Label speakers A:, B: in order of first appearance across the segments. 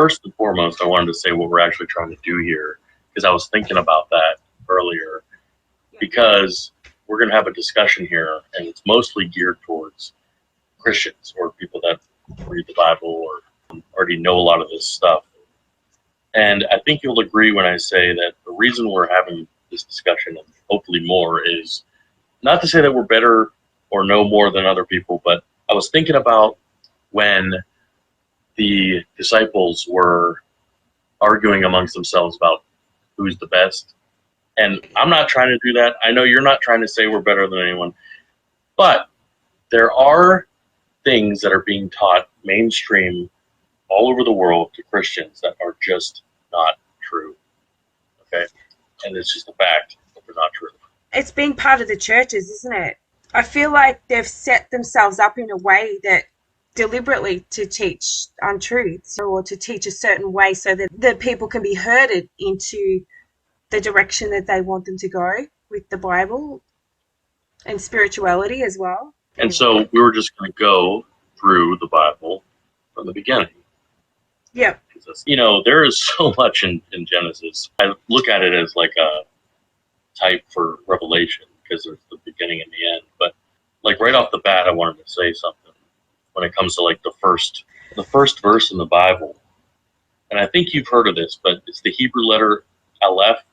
A: first and foremost, I wanted to say what we're actually trying to do here, because I was thinking about that earlier, because we're going to have a discussion here, and it's mostly geared towards Christians or people that read the Bible or already know a lot of this stuff. And I think you'll agree when I say that the reason we're having this discussion, and hopefully more, is not to say that we're better or know more than other people, but I was thinking about when the disciples were arguing amongst themselves about who's the best. And I'm not trying to do that. I know you're not trying to say we're better than anyone. But there are things that are being taught mainstream all over the world to Christians that are just not true. Okay? And it's just a fact that they're not true.
B: It's been part of the churches, isn't it? I feel like they've set themselves up in a way that deliberately to teach untruths or to teach a certain way so that the people can be herded into the direction that they want them to go with the Bible and spirituality as well.
A: And so we were just going to go through the Bible from the beginning.
B: Yeah.
A: You know, there is so much in Genesis. I look at it as like a type for Revelation because there's the beginning and the end. But like right off the bat, I wanted to say something when it comes to like the first verse in the Bible. And I think you've heard of this, but it's the Hebrew letter Aleph,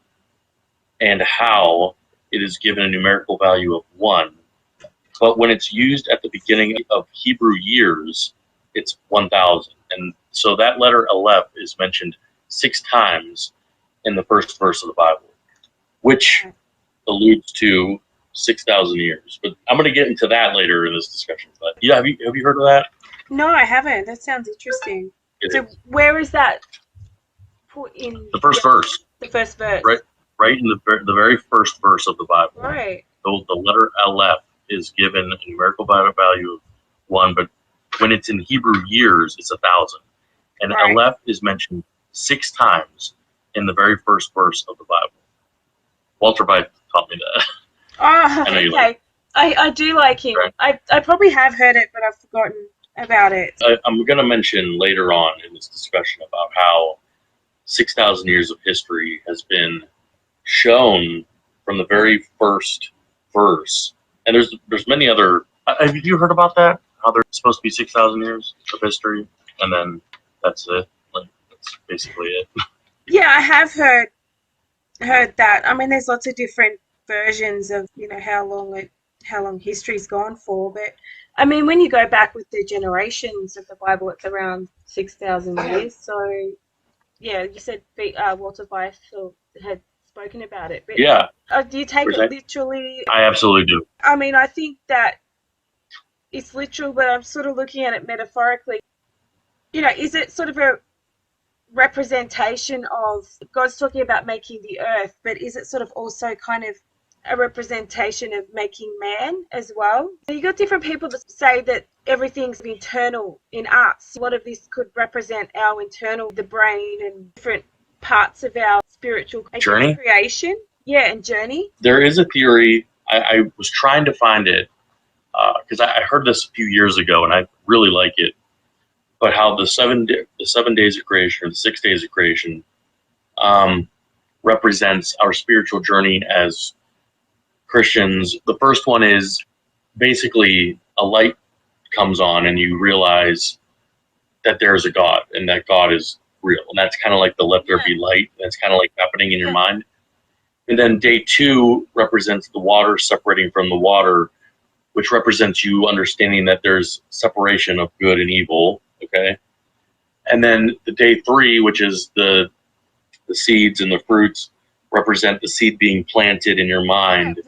A: and how it is given a numerical value of 1. But when it's used at the beginning of Hebrew years, it's 1,000. And so that letter Aleph is mentioned 6 times in the first verse of the Bible, which alludes to 6,000 years. But I'm going to get into that later in this discussion. But yeah, have you heard of that?
B: No, I haven't. That sounds interesting. So where is that put in?
A: The first verse.
B: The first verse.
A: Right in the very first verse of the Bible.
B: Right.
A: The letter Aleph is given a numerical value of 1, but when it's in Hebrew years, it's 1,000. And
B: right.
A: Aleph is mentioned 6 times in the very first verse of the Bible. Walter Veith taught me that.
B: Oh, okay. I do like him. Right. I probably have heard it, but I've forgotten about it.
A: I'm going to mention later on in this discussion about how 6,000 years of history has been shown from the very first verse. And there's many other... Have you heard about that? How there's supposed to be 6,000 years of history, and then that's it. Like, that's basically it.
B: Yeah, I have heard that. I mean, there's lots of different versions of, you know, how long history's gone for. But I mean, when you go back with the generations of the Bible, it's around 6,000 years. So yeah, you said Walter Veith had spoken about it. But,
A: yeah.
B: Do you take it literally?
A: I absolutely do.
B: I mean, I think that it's literal, but I'm sort of looking at it metaphorically. You know, is it sort of a representation of God's talking about making the earth, but is it sort of also kind of a representation of making man as well? So you got different people that say that everything's internal in us. A lot of this could represent our internal, the brain and different parts of our spiritual
A: journey,
B: creation. Yeah, and journey.
A: There is a theory. I was trying to find it because I heard this a few years ago, and I really like it. But how the 7 days of creation, or the 6 days of creation, represents our spiritual journey as Christians. The first one is basically a light comes on, and you realize that there is a God, and that God is real. And that's kind of like the let there be light. That's kind of like happening in your mind. And then day 2 represents the water separating from the water, which represents you understanding that there's separation of good and evil. Okay. And then the day 3, which is the seeds and the fruits, represent the seed being planted in your mind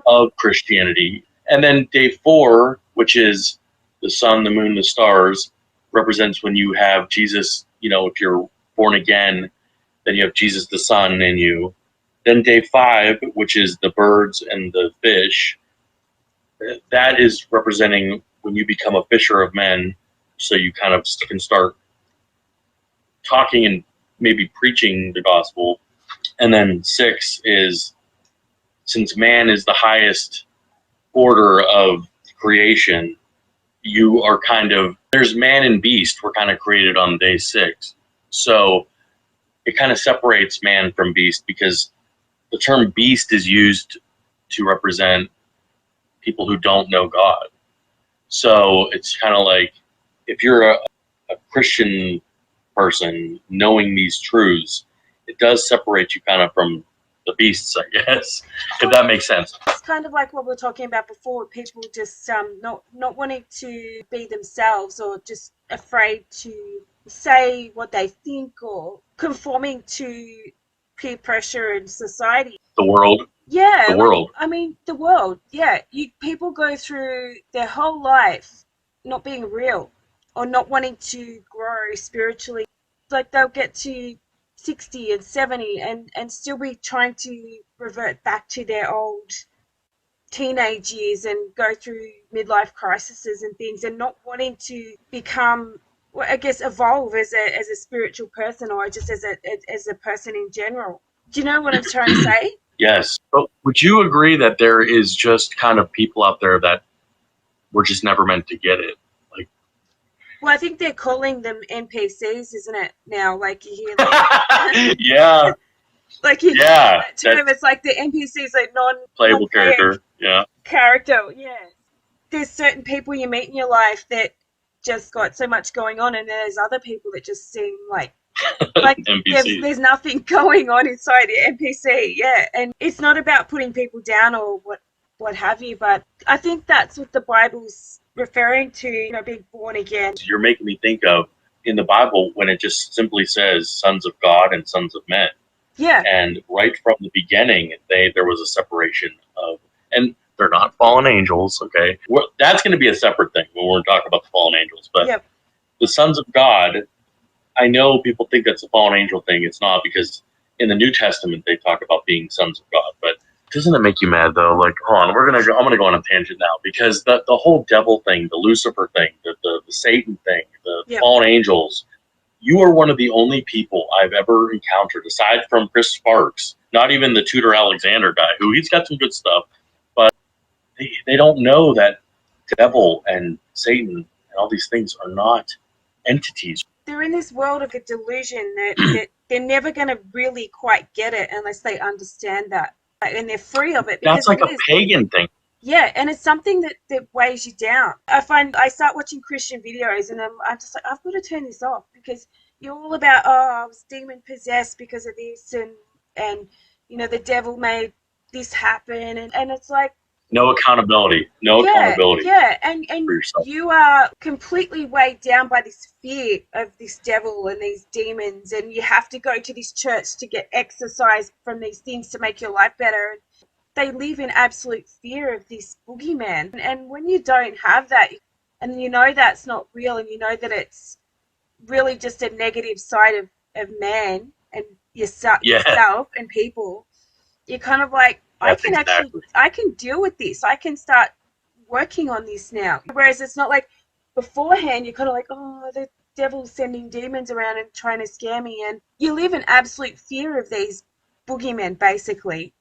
A: of Christianity. And then day 4, which is the sun, the moon, the stars, represents when you have Jesus. You know, if you're born again, then you have Jesus the Son in you. Then day 5, which is the birds and the fish, that is representing when you become a fisher of men. So you kind of can start talking and maybe preaching the gospel. And then 6 is, since man is the highest order of creation, you are kind of, there's man and beast were kind of created on day 6. So it kind of separates man from beast, because the term beast is used to represent people who don't know God. So it's kind of like, if you're a Christian person knowing these truths, it does separate you kind of from the beasts, I guess, if that makes sense.
B: It's kind of like what we were talking about before, people just not wanting to be themselves, or just afraid to say what they think, or conforming to peer pressure in society.
A: The world.
B: Yeah,
A: The world.
B: I mean, the world. Yeah, people go through their whole life not being real, or not wanting to grow spiritually. Like, they'll get to 60 and 70 and still be trying to revert back to their old teenage years and go through midlife crises and things, and not wanting to become, well, I guess, evolve as a spiritual person, or just as a person in general. Do you know what I'm trying to say?
A: Yes. But would you agree that there is just kind of people out there that were just never meant to get it? Like,
B: well, I think they're calling them NPCs, isn't it, now? Like, you hear that.
A: yeah.
B: Like, you hear that term. It's like the NPCs, like
A: playable character. Yeah.
B: Character, yeah. There's certain people you meet in your life that just got so much going on, and there's other people that just seem like there's nothing going on inside the NPC. Yeah, and it's not about putting people down or what have you, but I think that's what the Bible's referring to, being born again.
A: You're making me think of, in the Bible, when it just simply says sons of God and sons of men.
B: Yeah.
A: And right from the beginning, there was a separation of, and they're not fallen angels, okay? That's going to be a separate thing when we're talking about the fallen angels. But the sons of God, I know people think that's a fallen angel thing. It's not, because in the New Testament they talk about being sons of God. But doesn't it make you mad though? Like, hold on, I'm gonna go on a tangent now, because the whole devil thing, the Lucifer thing, the Satan thing, the fallen angels. You are one of the only people I've ever encountered, aside from Chris Sparks, not even the Tudor Alexander guy, who he's got some good stuff, but they don't know that devil and Satan and all these things are not entities.
B: They're in this world of a delusion that they're never going to really quite get it unless they understand that. And they're free of it.
A: That's like a pagan thing.
B: Yeah, and it's something that weighs you down. I start watching Christian videos, and I'm just like, I've got to turn this off, because you're all about, I was demon possessed because of this, and the devil made this happen, and it's like,
A: no accountability. Accountability.
B: Yeah, and you are completely weighed down by this fear of this devil and these demons, and you have to go to this church to get exercise from these things to make your life better. They live in absolute fear of this boogeyman. And when you don't have that, and that's not real, and that it's really just a negative side of man and yourself and people, you're kind of like, I can deal with this. I can start working on this now. Whereas it's not like beforehand, you're kind of like, oh, the devil's sending demons around and trying to scare me. And you live in absolute fear of these boogeymen, basically.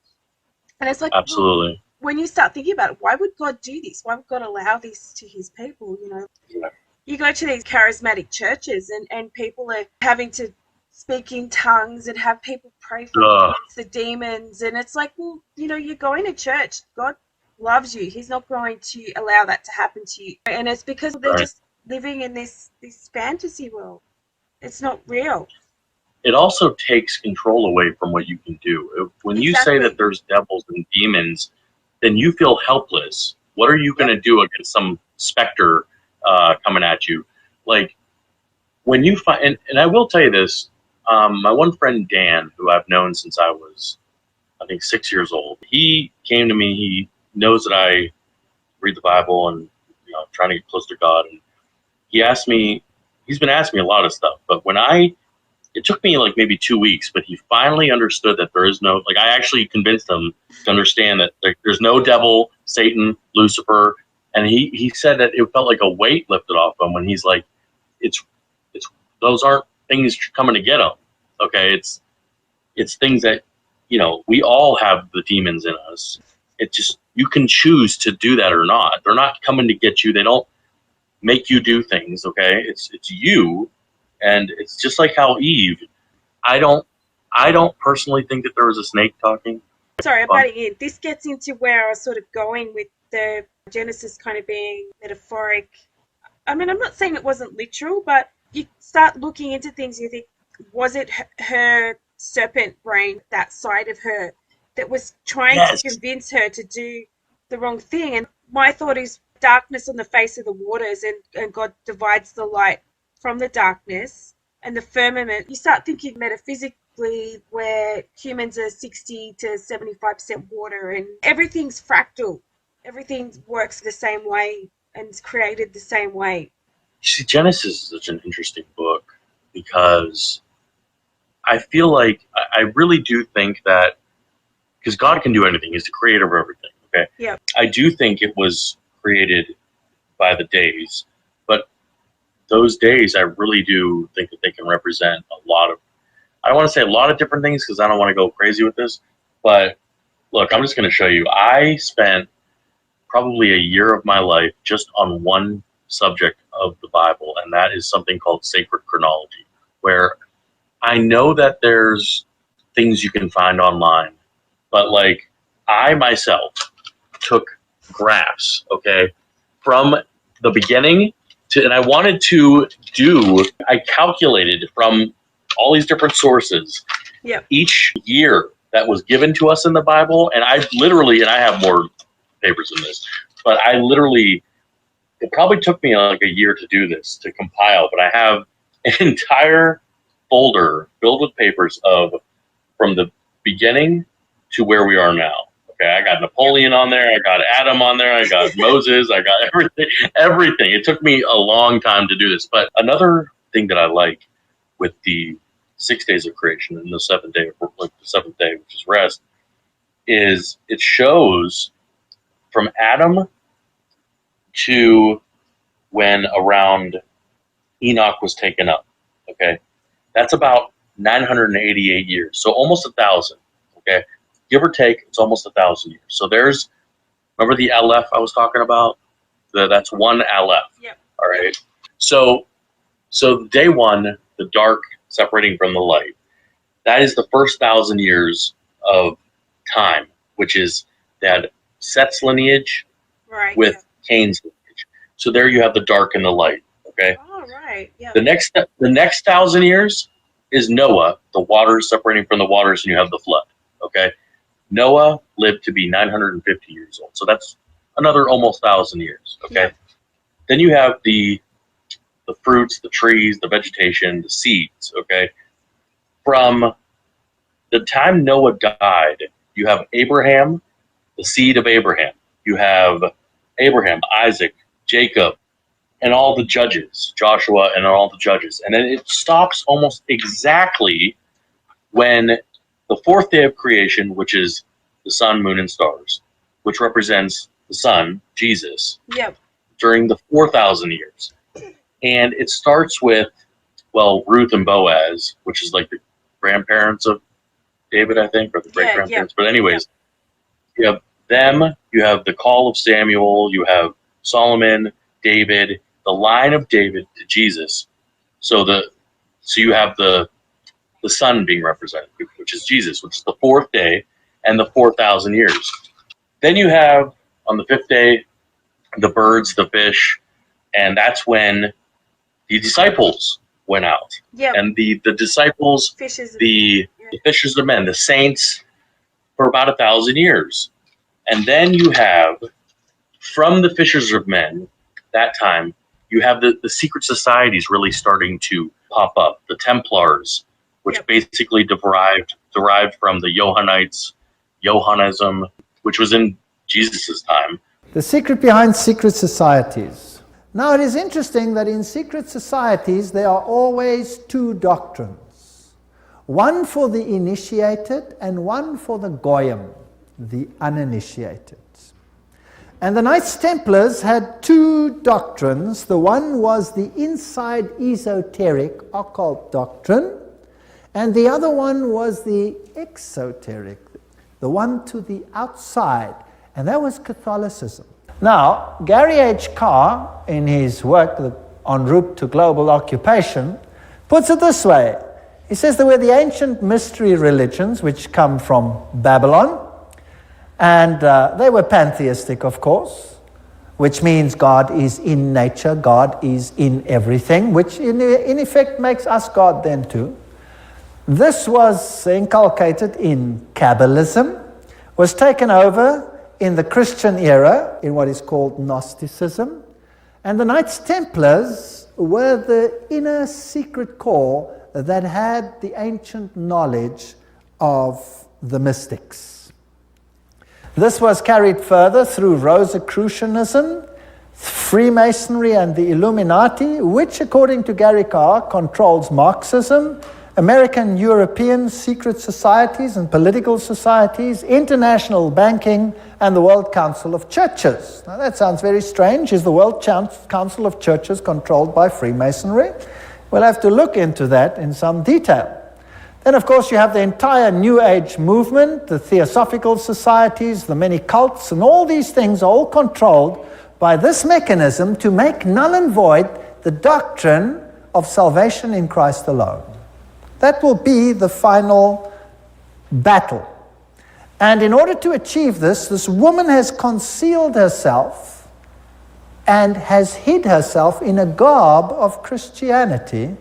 B: And it's like,
A: absolutely.
B: Well, when you start thinking about it, why would God do this? Why would God allow this to his people?
A: Yeah.
B: You go to these charismatic churches, and people are having to speak in tongues and have people pray for the demons. And it's like, well, you're going to church. God loves you. He's not going to allow that to happen to you. And it's because they're just living in this fantasy world. It's not real.
A: It also takes control away from what you can do. When you say that there's devils and demons, then you feel helpless. What are you going to do against some specter coming at you? Like, when you find, and I will tell you this, my one friend Dan, who I've known since I was, I think, 6 years old, he came to me. He knows that I read the Bible and trying to get close to God. And he's been asking me a lot of stuff. But it took me like maybe 2 weeks, but he finally understood that there is no, like, I actually convinced him to understand that there's no devil, Satan, Lucifer. And he said that it felt like a weight lifted off him when he's like, it's those aren't things coming to get him. Okay. It's things that, we all have the demons in us. It just, you can choose to do that or not. They're not coming to get you. They don't make you do things. Okay. It's you And it's just like how Eve, I don't personally think that there was a snake talking.
B: Sorry, I'm butting in. This gets into where I was sort of going with the Genesis kind of being metaphoric. I mean, I'm not saying it wasn't literal, but you start looking into things, you think, was it her serpent brain, that side of her, that was trying to convince her to do the wrong thing? And my thought is darkness on the face of the waters, and God divides the light from the darkness and the firmament. You start thinking metaphysically, where humans are 60 to 75% water, and everything's fractal. Everything works the same way and is created the same way.
A: You see, Genesis is such an interesting book because I feel like I really do think that, because God can do anything, He's the creator of everything, okay?
B: Yeah.
A: I do think it was created by the days, but those days I really do think that they can represent a lot of, I don't want to say a lot of different things because I don't want to go crazy with this, but look, I'm just going to show you. I spent probably a year of my life just on one subject of the Bible, and that is something called sacred chronology, where I know that there's things you can find online, but like I myself took graphs, okay, from the beginning to, and I wanted to do, I calculated from all these different sources, each year that was given to us in the Bible, and I literally, and I have more papers than this, but I literally, it probably took me like a year to do this, to compile, but I have an entire folder filled with papers of from the beginning to where we are now. Okay, I got Napoleon on there, I got Adam on there, I got Moses, I got everything. It took me a long time to do this. But another thing that I like with the 6 days of creation and the seventh day, which is rest, is it shows from Adam to when around Enoch was taken up. Okay, that's about 988 years, so almost 1,000. Okay, give or take, it's almost 1,000 years. So there's, remember the Aleph I was talking about? That's one Aleph.
B: Yep.
A: All right. So day one, the dark separating from the light, that is the first 1,000 years of time, which is that Seth's lineage with Cain's lineage. So there you have the dark and the light. Okay.
B: Oh, right. Yeah.
A: The next 1,000 years is Noah, the waters separating from the waters, and you have the flood. Okay. Noah lived to be 950 years old. So that's another almost 1,000 years. Okay. Yeah. Then you have the fruits, the trees, the vegetation, the seeds. Okay. From the time Noah died, you have Abraham, the seed of Abraham. You have Abraham, Isaac, Jacob, and all the judges, Joshua and all the judges. And then it stops almost exactly when the fourth day of creation, which is the sun, moon, and stars, which represents the Son, Jesus, during the 4,000 years. And it starts with, well, Ruth and Boaz, which is like the grandparents of David, I think, or the great-grandparents. But anyways, you have them, you have the call of Samuel, you have Solomon, David, the line of David to Jesus. So you have the Son being represented, which is Jesus, which is the fourth day and the 4,000 years. Then you have, on the fifth day, the birds, the fish, and that's when the disciples went out. Yep. And the disciples, the fishers of men, the saints, for about 1,000 years. And then you have, from the fishers of men, that time, you have the secret societies really starting to pop up. The Templars, which basically derived from the Johannites, Johannism, which was in Jesus' time.
C: The secret behind secret societies. Now it is interesting that in secret societies there are always two doctrines. One for the initiated and one for the goyim, the uninitiated. And the Knights Templars had two doctrines. The one was the inside esoteric occult doctrine, and the other one was the exoteric, the one to the outside, and that was Catholicism. Now, Gary H. Carr, in his work En Route to Global Occupation, puts it this way. He says there were the ancient mystery religions which come from Babylon, and they were pantheistic, of course, which means God is in nature, God is in everything, which in effect makes us God then too. This was inculcated in Kabbalism, was taken over in the Christian era in what is called Gnosticism, and the Knights Templars were the inner secret core that had the ancient knowledge of the mystics. This was carried further through Rosicrucianism, Freemasonry, and the Illuminati, which, according to Gary Carr, controls Marxism, American European secret societies and political societies, international banking, and the World Council of Churches. Now that sounds very strange. Is the World Council of Churches controlled by Freemasonry? We'll have to look into that in some detail. Then, of course, you have the entire New Age movement, the Theosophical societies, the many cults, and all these things are all controlled by this mechanism to make null and void the doctrine of salvation in Christ alone. That will be the final battle. And in order to achieve this, this woman has concealed herself and has hid herself in a garb of Christianity,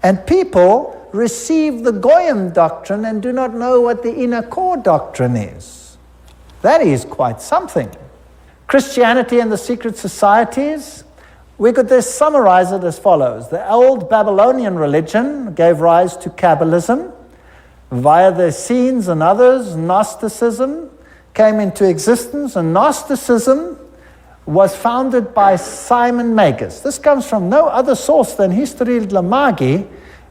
C: and people receive the Goyim doctrine and do not know what the inner core doctrine is. That is quite something. Christianity and the secret societies, we could just summarize it as follows. The old Babylonian religion gave rise to Kabbalism. Via the Essenes and others, Gnosticism came into existence, and Gnosticism was founded by Simon Magus. This comes from no other source than History de la Magie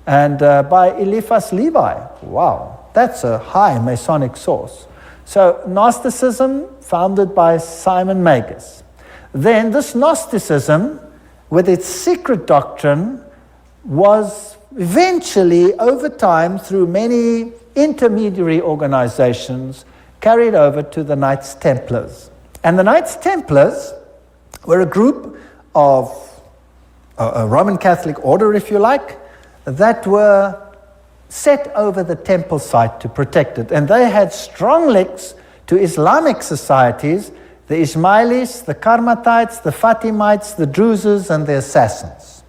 C: and by Eliphas Levi. Wow, that's a high Masonic source. So Gnosticism, founded by Simon Magus. Then this Gnosticism, with its secret doctrine, was eventually, over time, through many intermediary organizations, carried over to the Knights Templars. And the Knights Templars were a group of a Roman Catholic order, if you like, that were set over the temple site to protect it. And they had strong links to Islamic societies, the Ismailis, the Karmatites, the Fatimites, the Druzes, and the Assassins.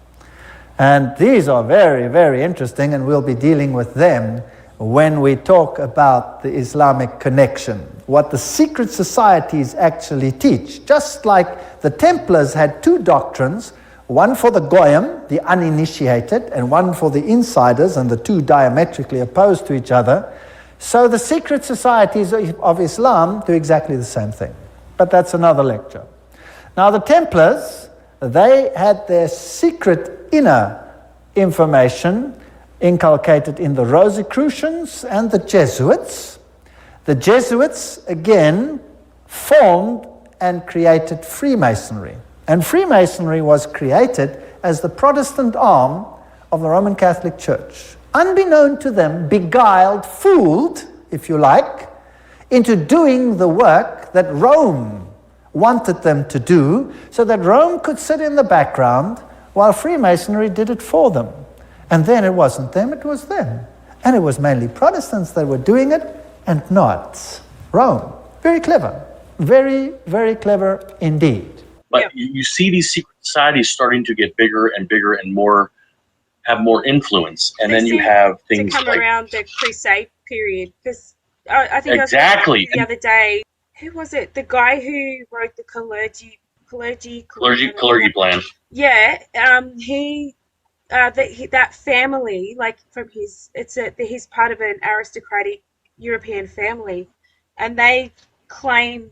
C: And these are very, very interesting, and we'll be dealing with them when we talk about the Islamic connection, what the secret societies actually teach. Just like the Templars had two doctrines, one for the Goyim, the uninitiated, and one for the insiders, and the two diametrically opposed to each other, so the secret societies of Islam do exactly the same thing. But that's another lecture. Now the Templars, they had their secret inner information inculcated in the Rosicrucians and the Jesuits. The Jesuits, again, formed and created Freemasonry. And Freemasonry was created as the Protestant arm of the Roman Catholic Church. Unbeknown to them, beguiled, fooled, if you like, into doing the work that Rome wanted them to do, so that Rome could sit in the background while Freemasonry did it for them. And then it wasn't them, it was them. And it was mainly Protestants that were doing it, and not Rome. Very clever. Very, very clever indeed.
A: But you see these secret societies starting to get bigger and bigger and more, have more influence. And then you have things
B: to come
A: like
B: around the Crusade period. Because I think
A: exactly
B: I was the other day, who was it? The guy who wrote the clergy plan. Yeah, that family, like from he's part of an aristocratic European family, and they claim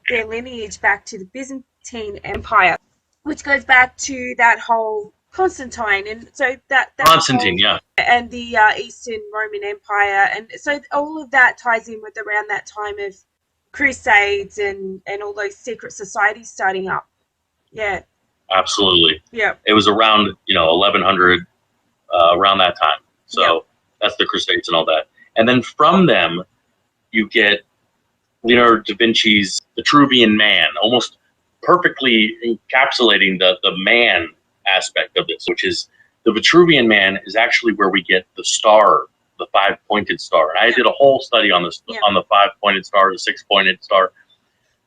B: their lineage back to the Byzantine Empire, which goes back to that whole Constantine, and so that
A: Constantine, yeah,
B: and the Eastern Roman Empire, and so all of that ties in with around that time of Crusades and all those secret societies starting up. Yeah,
A: absolutely.
B: Yeah, it
A: was around 1100, around that time. So that's the Crusades and all that. And then from them, you get Leonardo da Vinci's The Vitruvian Man, almost perfectly encapsulating the man aspect of this, which is The Vitruvian Man is actually where we get the star, the 5-pointed star. And I did a whole study on this, on the 5-pointed star, the 6-pointed star.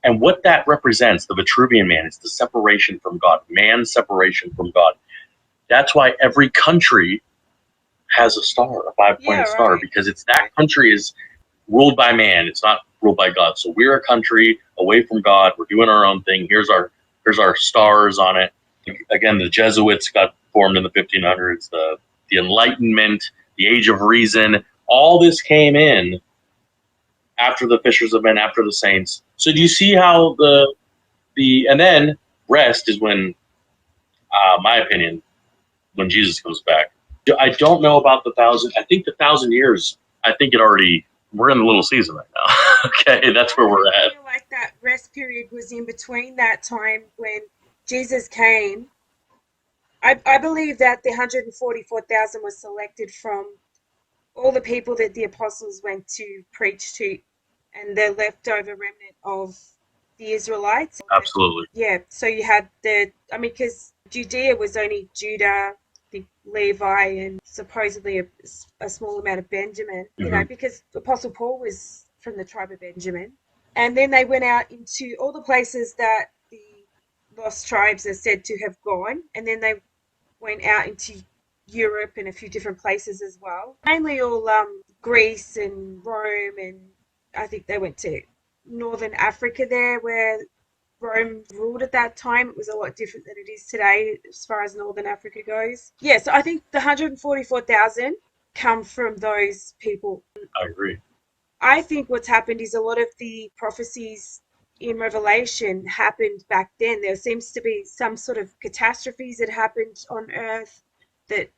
A: And what that represents, the Vitruvian Man, is the separation from God, man's separation from God. That's why every country has a star, a 5-pointed star, because it's that country is ruled by man. It's not ruled by God. So we're a country away from God. We're doing our own thing. Here's our stars on it. Again, the Jesuits got formed in the 1500s. The Enlightenment, the Age of Reason, all this came in after the Fishers of Men, after the Saints. So do you see how and then rest is when, my opinion, when Jesus comes back. I don't know about the 1,000. I think the 1,000 years. I think we're in the little season right now. Okay, that's where we're at.
B: I feel like that rest period was in between that time when Jesus came. I believe that the 144,000 was selected from all the people that the apostles went to preach to, and the leftover remnant of the Israelites.
A: Absolutely.
B: Yeah, so you had because Judea was only Judah, the Levi, and supposedly a small amount of Benjamin, because Apostle Paul was from the tribe of Benjamin. And then they went out into all the places that the lost tribes are said to have gone, and then they went out into Europe and a few different places as well. Mainly all Greece and Rome, and I think they went to northern Africa there where Rome ruled at that time. It was a lot different than it is today as far as northern Africa goes. Yeah, so I think the 144,000 come from those people.
A: I agree.
B: I think what's happened is a lot of the prophecies in Revelation happened back then. There seems to be some sort of catastrophes that happened on earth that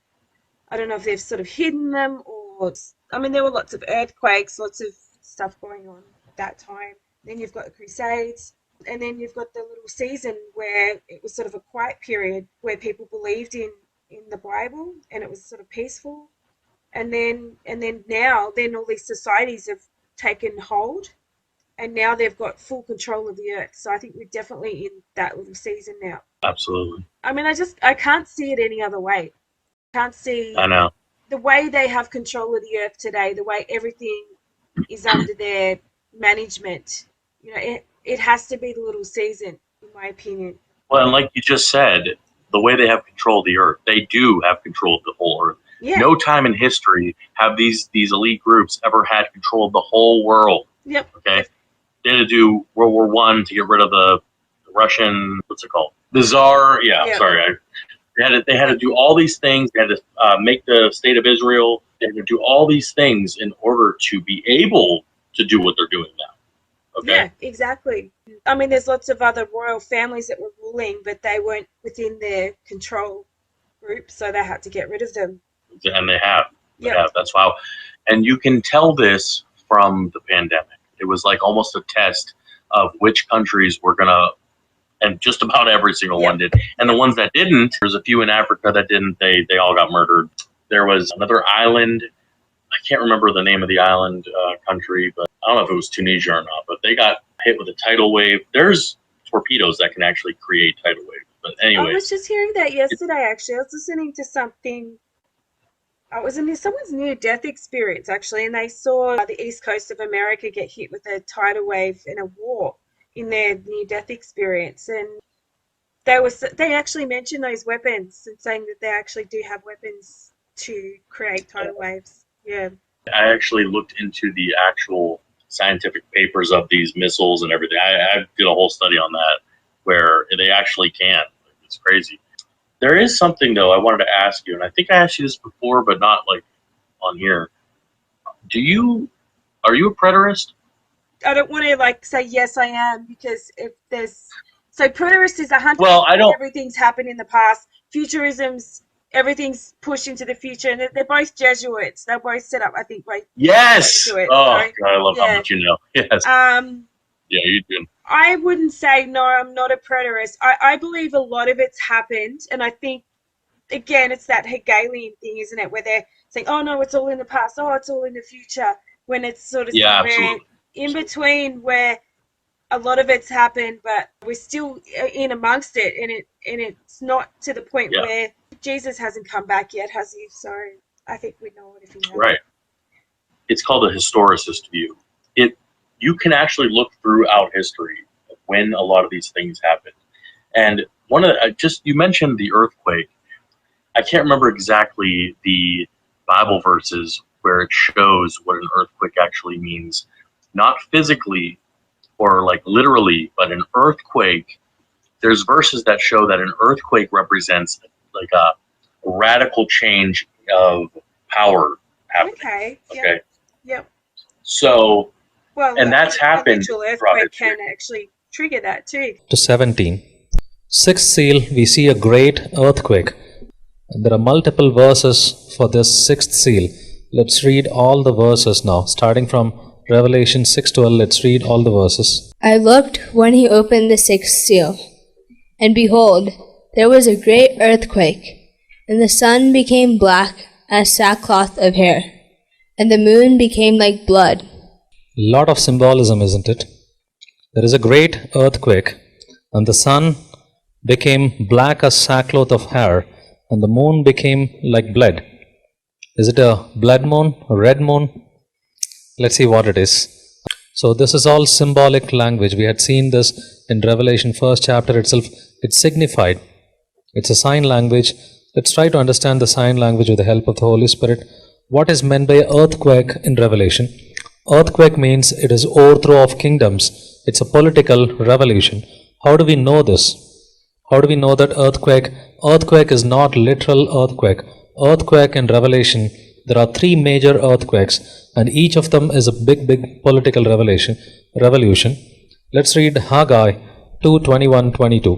B: I don't know if they've sort of hidden them or, there were lots of earthquakes, lots of stuff going on at that time. Then you've got the Crusades, and then you've got the little season where it was sort of a quiet period where people believed in the Bible and it was sort of peaceful. And then now, all these societies have taken hold, and now they've got full control of the earth. So I think we're definitely in that little season now.
A: Absolutely.
B: I can't see it any other way. Can't see the way they have control of the earth today, the way everything is under their management. It has to be the little season, in my opinion.
A: Well, and like you just said, the way they have control of the earth, they do have control of the whole earth.
B: Yeah.
A: No time in history have these elite groups ever had control of the whole world.
B: Yep.
A: Okay. They had to do World War I to get rid of the Russian, what's it called? The Tsar. Yeah, yep. Sorry. They had to do all these things. They had to make the state of Israel. They had to do all these things in order to be able to do what they're doing now. Okay?
B: Yeah, exactly. There's lots of other royal families that were ruling, but they weren't within their control group, so they had to get rid of them.
A: And they have. That's how. And you can tell this from the pandemic. It was like almost a test of which countries were going to, and just about every single one did. And the ones that didn't, there's a few in Africa that didn't, they all got murdered. There was another island, I can't remember the name of the island country, but I don't know if it was Tunisia or not, but they got hit with a tidal wave. There's torpedoes that can actually create tidal waves. But anyway.
B: I was just hearing that yesterday, actually. I was listening to something. I was in someone's near-death experience, actually, and they saw the east coast of America get hit with a tidal wave in a war in their near-death experience. And they actually mentioned those weapons and saying that they actually do have weapons to create tidal waves. Yeah.
A: I actually looked into the actual scientific papers of these missiles and everything. I did a whole study on that where they actually can. It's crazy. There is something, though, I wanted to ask you, and I think I asked you this before, but not like on here. Are you a preterist?
B: I don't want to say yes, I am, because if there's preterist is 100%.
A: Well, I don't.
B: Everything's happened in the past. Futurism's everything's pushed into the future, and they're both Jesuits. They're both set up, I think, by
A: Yes.
B: Jesuits.
A: God, I love how much you know. Yes. Yeah, you do.
B: I wouldn't say, no, I'm not a preterist. I believe a lot of it's happened, and I think, again, it's that Hegelian thing, isn't it, where they're saying, oh, no, it's all in the past, oh, it's all in the future, when it's sort of somewhere in between where a lot of it's happened, but we're still in amongst it, and it's not to the point where Jesus hasn't come back yet, has he? So I think we know it if he has.
A: Right. It's called a historicist view. You can actually look throughout history when a lot of these things happened. And one of the, you mentioned the earthquake. I can't remember exactly the Bible verses where it shows what an earthquake actually means. Not physically or like literally, but an earthquake. There's verses that show that an earthquake represents like a radical change of power happening.
B: Okay. Yep.
A: So,
B: well,
A: and that's happened.
B: A earthquake can actually trigger that too.
D: To 17. Sixth seal, we see a great earthquake. And there are multiple verses for this sixth seal. Let's read all the verses now. Starting from Revelation 6:12, let's read all the verses.
E: I looked when he opened the sixth seal, and behold, there was a great earthquake, and the sun became black as sackcloth of hair, and the moon became like blood.
D: Lot of symbolism, isn't it? There is a great earthquake, and the sun became black as sackcloth of hair, and the moon became like blood. Is it a blood moon, a red moon? Let's see what it is. So this is all symbolic language. We had seen this in Revelation 1st chapter itself. It's signified. It's a sign language. Let's try to understand the sign language with the help of the Holy Spirit. What is meant by earthquake in Revelation? Earthquake means it is overthrow of kingdoms. It's a political revolution. How do we know this? How do we know that earthquake is not literal earthquake? Earthquake in Revelation, there are 3 major earthquakes, and each of them is a big political revolution. Let's read Haggai 2:21-22.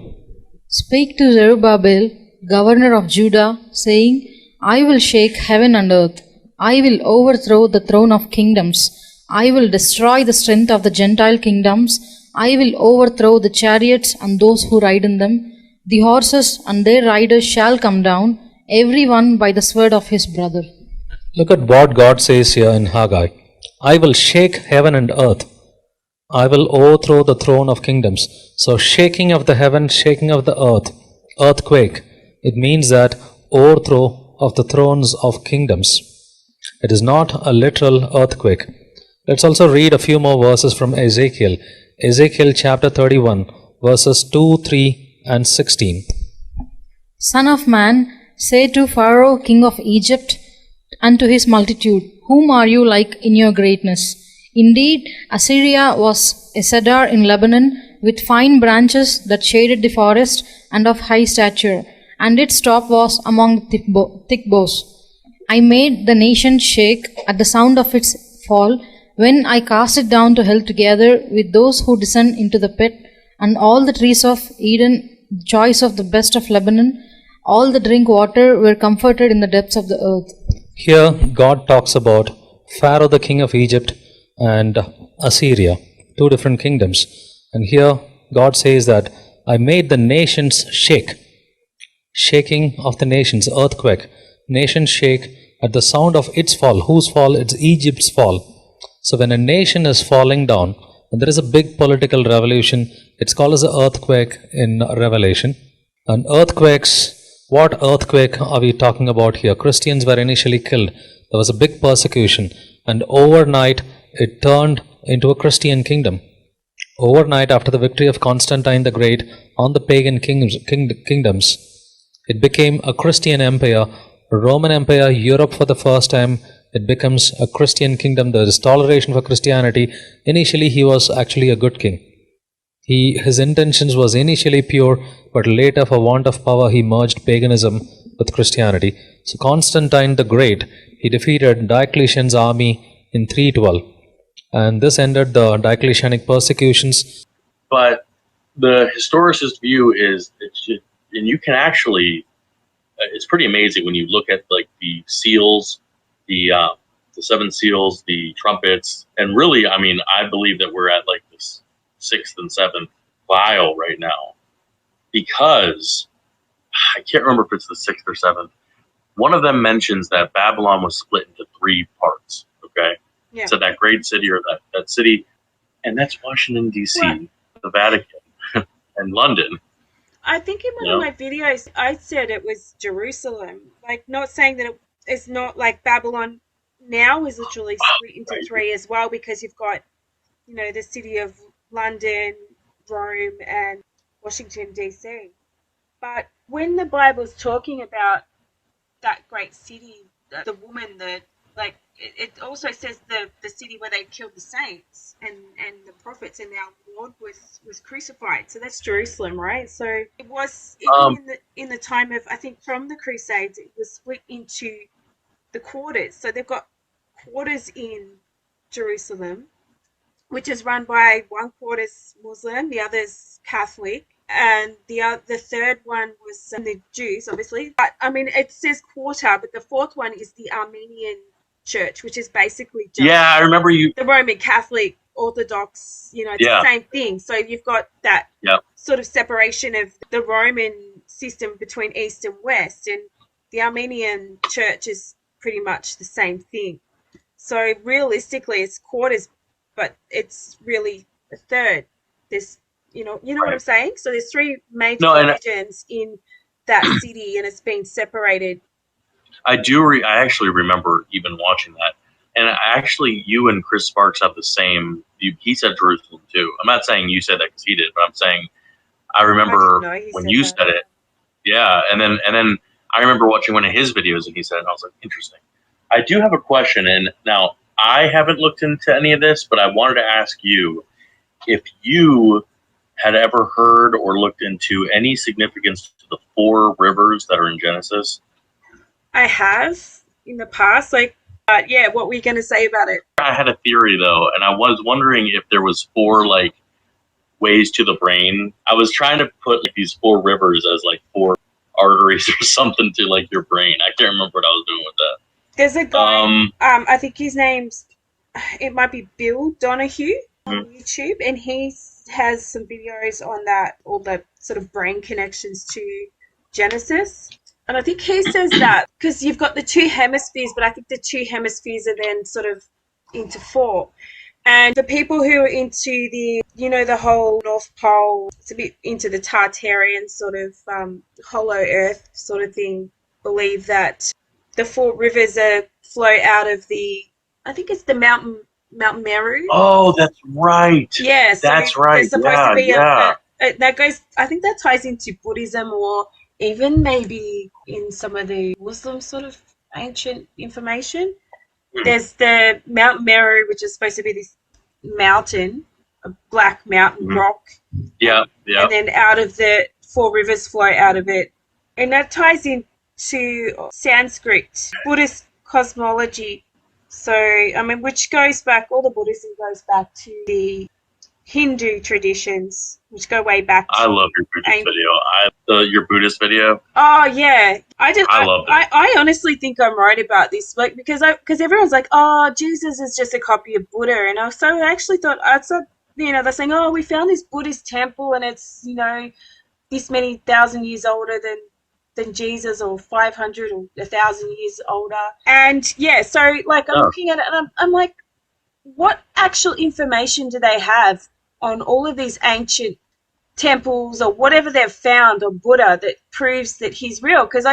F: Speak to Zerubbabel, governor of Judah, saying, I will shake heaven and earth. I will overthrow the throne of kingdoms. I will destroy the strength of the Gentile kingdoms. I will overthrow the chariots and those who ride in them. The horses and their riders shall come down, every one by the sword of his brother.
D: Look at what God says here in Haggai. I will shake heaven and earth. I will overthrow the throne of kingdoms. So shaking of the heaven, shaking of the earth, earthquake, it means that overthrow of the thrones of kingdoms. It is not a literal earthquake. Let's also read a few more verses from Ezekiel. Ezekiel chapter 31, verses 2, 3, and 16.
F: Son of man, say to Pharaoh, king of Egypt, and to his multitude, whom are you like in your greatness? Indeed, Assyria was a cedar in Lebanon, with fine branches that shaded the forest, and of high stature, and its top was among thick boughs. I made the nation shake at the sound of its fall, when I cast it down to hell together with those who descend into the pit, and all the trees of Eden, choice of the best of Lebanon, all the drink water were comforted in the depths of the earth.
D: Here God talks about Pharaoh the king of Egypt and Assyria, 2 different kingdoms. And here God says that I made the nations shake. Shaking of the nations, earthquake. Nations shake at the sound of its fall. Whose fall? It's Egypt's fall. So when a nation is falling down, and there is a big political revolution, it's called as an earthquake in Revelation. And earthquakes, what earthquake are we talking about here? Christians were initially killed. There was a big persecution, and overnight it turned into a Christian kingdom. Overnight, after the victory of Constantine the Great on the pagan kingdoms, it became a Christian empire. Roman Empire, Europe for the first time, it becomes a Christian kingdom. There is toleration for Christianity. Initially, he was actually a good king. His intentions was initially pure, but later, for want of power, he merged paganism with Christianity. So Constantine the Great, he defeated Diocletian's army in 312. And this ended the Diocletianic persecutions.
A: But the historicist view is, and you can actually, it's pretty amazing when you look at like the seals, the 7 seals, the trumpets, and really, I mean, I believe that we're at like this 6th and 7th vial right now, because I can't remember if it's the 6th or 7th. One of them mentions that Babylon was split into 3 parts. Okay,
B: Yeah.
A: so that great city, or that city, and that's Washington D.C., the Vatican, and London.
B: I think in one of my videos, I said it was Jerusalem. Like, not saying that it's not like Babylon now is literally split into three as well, because you've got, you know, the city of London, Rome, and Washington, D.C. But when the Bible's talking about that great city, the woman, it also says the city where they killed the saints and the prophets, and our Lord was crucified. So that's Jerusalem, right? So it was even in the time of, I think, from the Crusades, it was split into the quarters. So they've got quarters in Jerusalem, which is run by one quarter's Muslim, the other's Catholic, and the third one was the Jews, obviously. But I mean, it says quarter, but the fourth one is the Armenian Church, which is basically just
A: I remember you.
B: The Roman Catholic, Orthodox, you know, it's the same thing. So you've got that sort of separation of the Roman system between East and West, and the Armenian Church is pretty much the same thing. So realistically, it's quarters, but it's really a third. There's, you know what I'm saying? So there's three major religions in that city, and it's been separated.
A: I actually remember even watching that. And actually, you and Chris Sparks have the same. He said Jerusalem too. I'm not saying you said that because he did, but I'm saying I remember when you said it. Yeah, and then I remember watching one of his videos and he said it, and I was like, interesting. I do have a question, and now I haven't looked into any of this, but I wanted to ask you if you had ever heard or looked into any significance to the 4 rivers that are in Genesis.
B: I have in the past, what were you going to say about it?
A: I had a theory though, and I was wondering if there was 4 ways to the brain. I was trying to put these 4 rivers as 4 arteries or something to your brain. I can't remember what I was doing with that.
B: There's a guy, I think his name's, it might be Bill Donahue on YouTube, and he has some videos on that, all the sort of brain connections to Genesis. And I think he says that because you've got the 2 hemispheres, but I think the 2 hemispheres are then sort of into 4. And the people who are into the whole North Pole, it's a bit into the Tartarian sort of hollow earth sort of thing, believe that the 4 rivers flow out of I think it's the Mount Meru.
A: Oh, that's right.
B: Yeah, so
A: that's right.
B: There's supposed to be that goes. I think that ties into Buddhism, or even maybe in some of the Muslim sort of ancient information. There's the Mount Meru, which is supposed to be this mountain, a black mountain rock.
A: Yeah.
B: And then out of the 4 rivers flow out of it. And that ties into Sanskrit, Buddhist cosmology. So, I mean, which goes back, all the Buddhism goes back to the Hindu traditions, which go way back.
A: I love your Buddhist video. Your Buddhist video.
B: Oh yeah, I
A: love it.
B: I honestly think I'm right about this, because everyone's like, oh, Jesus is just a copy of Buddha, and I actually thought they're saying, oh, we found this Buddhist temple, and it's this many thousand years older than Jesus, or 500 or 1,000 years older, and so I'm looking at it, and I'm like, what actual information do they have on all of these ancient temples or whatever they've found on Buddha that proves that he's real? Because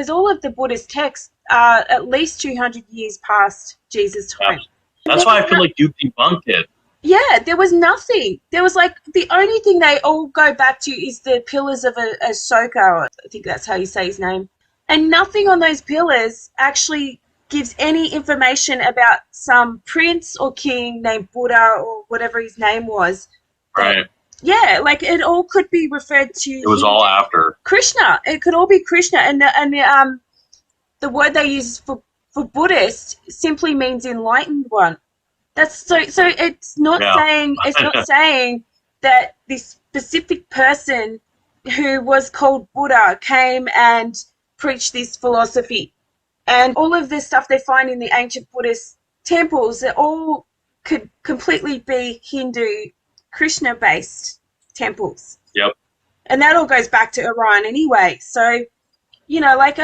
B: all of the Buddhist texts are at least 200 years past Jesus' time.
A: That's why I feel like you debunked it.
B: Yeah, there was nothing. There was the only thing they all go back to is the pillars of Ashoka. I think that's how you say his name. And nothing on those pillars actually gives any information about some prince or king named Buddha or whatever his name was.
A: Right.
B: Yeah, it all could be referred to.
A: It was all after
B: Krishna. It could all be Krishna, and the word they use for Buddhist simply means enlightened one. That's so it's not saying that this specific person who was called Buddha came and preached this philosophy. And all of this stuff they find in the ancient Buddhist temples, it all could completely be Hindu, Krishna-based temples.
A: Yep.
B: And that all goes back to Orion anyway. So, I'm like,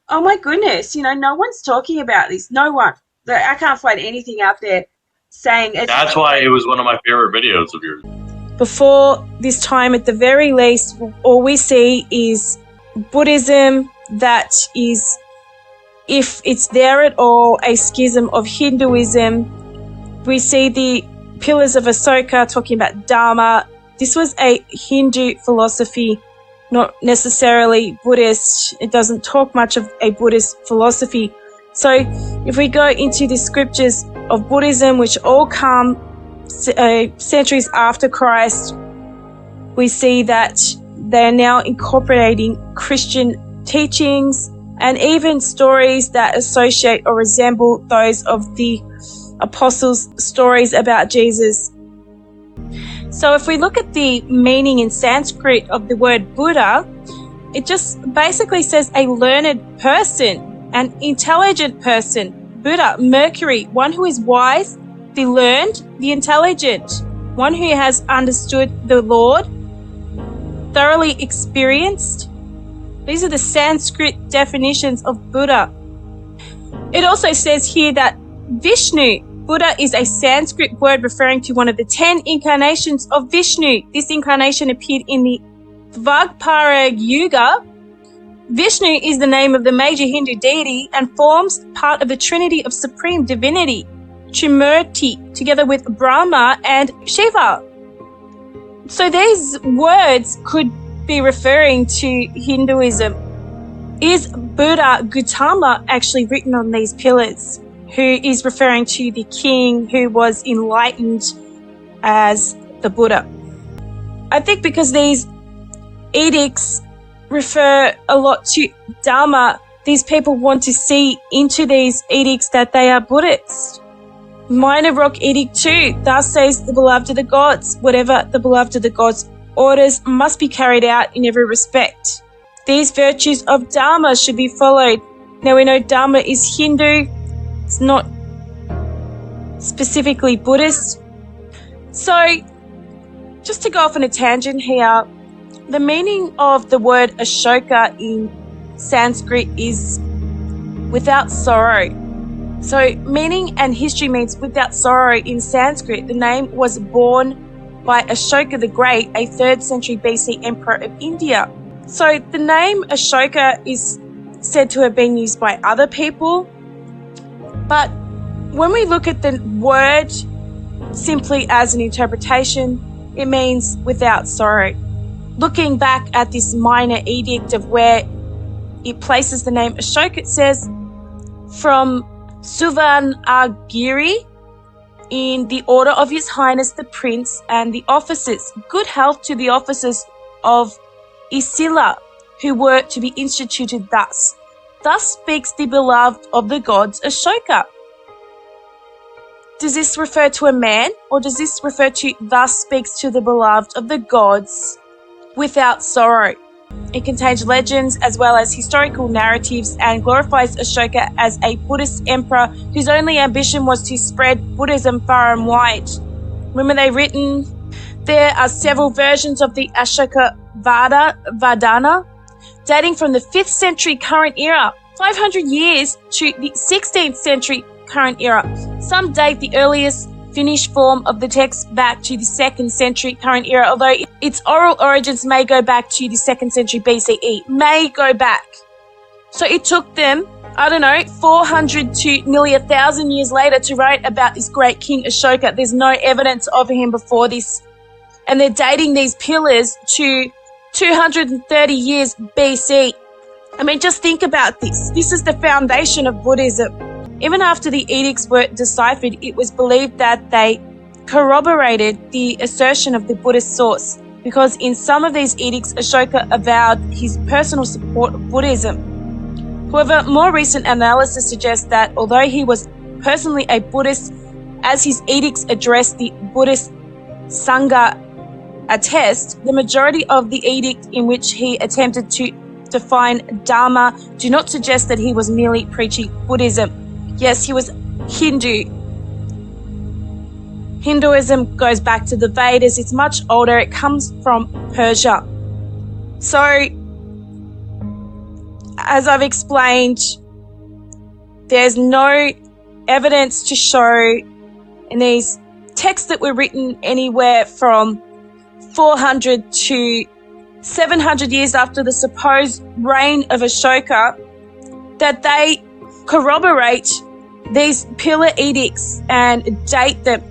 B: oh my goodness, no one's talking about this. No one. I can't find anything out there saying it's.
A: That's why it was one of my favorite videos of yours.
B: before this time, at the very least, all we see is Buddhism that is, if it's there at all, a schism of Hinduism. We see the pillars of Asoka talking about Dharma. This was a Hindu philosophy, not necessarily Buddhist. It doesn't talk much of a Buddhist philosophy. So if we go into the scriptures of Buddhism, which all come centuries after Christ, we see that they're now incorporating Christian teachings and even stories that associate or resemble those of the apostles' stories about Jesus. So if we look at the meaning in Sanskrit of the word Buddha, it just basically says a learned person, an intelligent person. Buddha, Mercury, one who is wise, the learned, the intelligent, one who has understood the Lord, thoroughly experienced. These are the Sanskrit definitions of Buddha. It also says here that Vishnu, Buddha, is a Sanskrit word referring to one of the 10 incarnations of Vishnu. This incarnation appeared in the Dvapara Yuga. Vishnu is the name of the major Hindu deity and forms part of the trinity of supreme divinity, Trimurti, together with Brahma and Shiva. So these words could be referring to Hinduism. Is Buddha Gautama actually written on these pillars, who is referring to the king who was enlightened as the Buddha? I think because these edicts refer a lot to Dharma, these people want to see into these edicts that they are Buddhist. Minor Rock Edict 2, thus says the beloved of the gods, whatever the beloved of the gods orders must be carried out in every respect. These virtues of Dharma should be followed. Now we know Dharma is Hindu, it's not specifically Buddhist. So, just to go off on a tangent here, the meaning of the word Ashoka in Sanskrit is without sorrow. So, meaning and history means without sorrow in Sanskrit. The name was born by Ashoka the Great, a 3rd century BC emperor of India. So, the name Ashoka is said to have been used by other people. But when we look at the word simply as an interpretation, it means without sorrow. Looking back at this minor edict of where it places the name Ashoka, it says, from Suvarnagiri, in the order of His Highness the Prince and the officers. Good health to the officers of Isila, who were to be instituted thus. Thus speaks the beloved of the gods, Ashoka. Does this refer to a man, or does this refer to thus speaks to the beloved of the gods without sorrow? It contains legends as well as historical narratives and glorifies Ashoka as a Buddhist emperor whose only ambition was to spread Buddhism far and wide. When were they written? There are several versions of the Ashoka Vadana, dating from the 5th century current era, 500 years to the 16th century current era. Some date the earliest finished form of the text back to the 2nd century current era, although its oral origins may go back to the 2nd century BCE, may go back. So it took them, 400 to nearly 1,000 years later to write about this great king Ashoka. There's no evidence of him before this. And they're dating these pillars to 230 years BC. I mean, just think about this. This is the foundation of Buddhism. Even after the edicts were deciphered, it was believed that they corroborated the assertion of the Buddhist source, because in some of these edicts, Ashoka avowed his personal support of Buddhism. However, more recent analysis suggests that although he was personally a Buddhist, as his edicts addressed the Buddhist Sangha attest, the majority of the edict in which he attempted to define Dharma do not suggest that he was merely preaching Buddhism. Yes, he was Hindu. Hinduism goes back to the Vedas. It's much older. It comes from Persia. So, as I've explained, there's no evidence to show in these texts that were written anywhere from 400 to 700 years after the supposed reign of Ashoka, that they corroborate these pillar edicts and date them.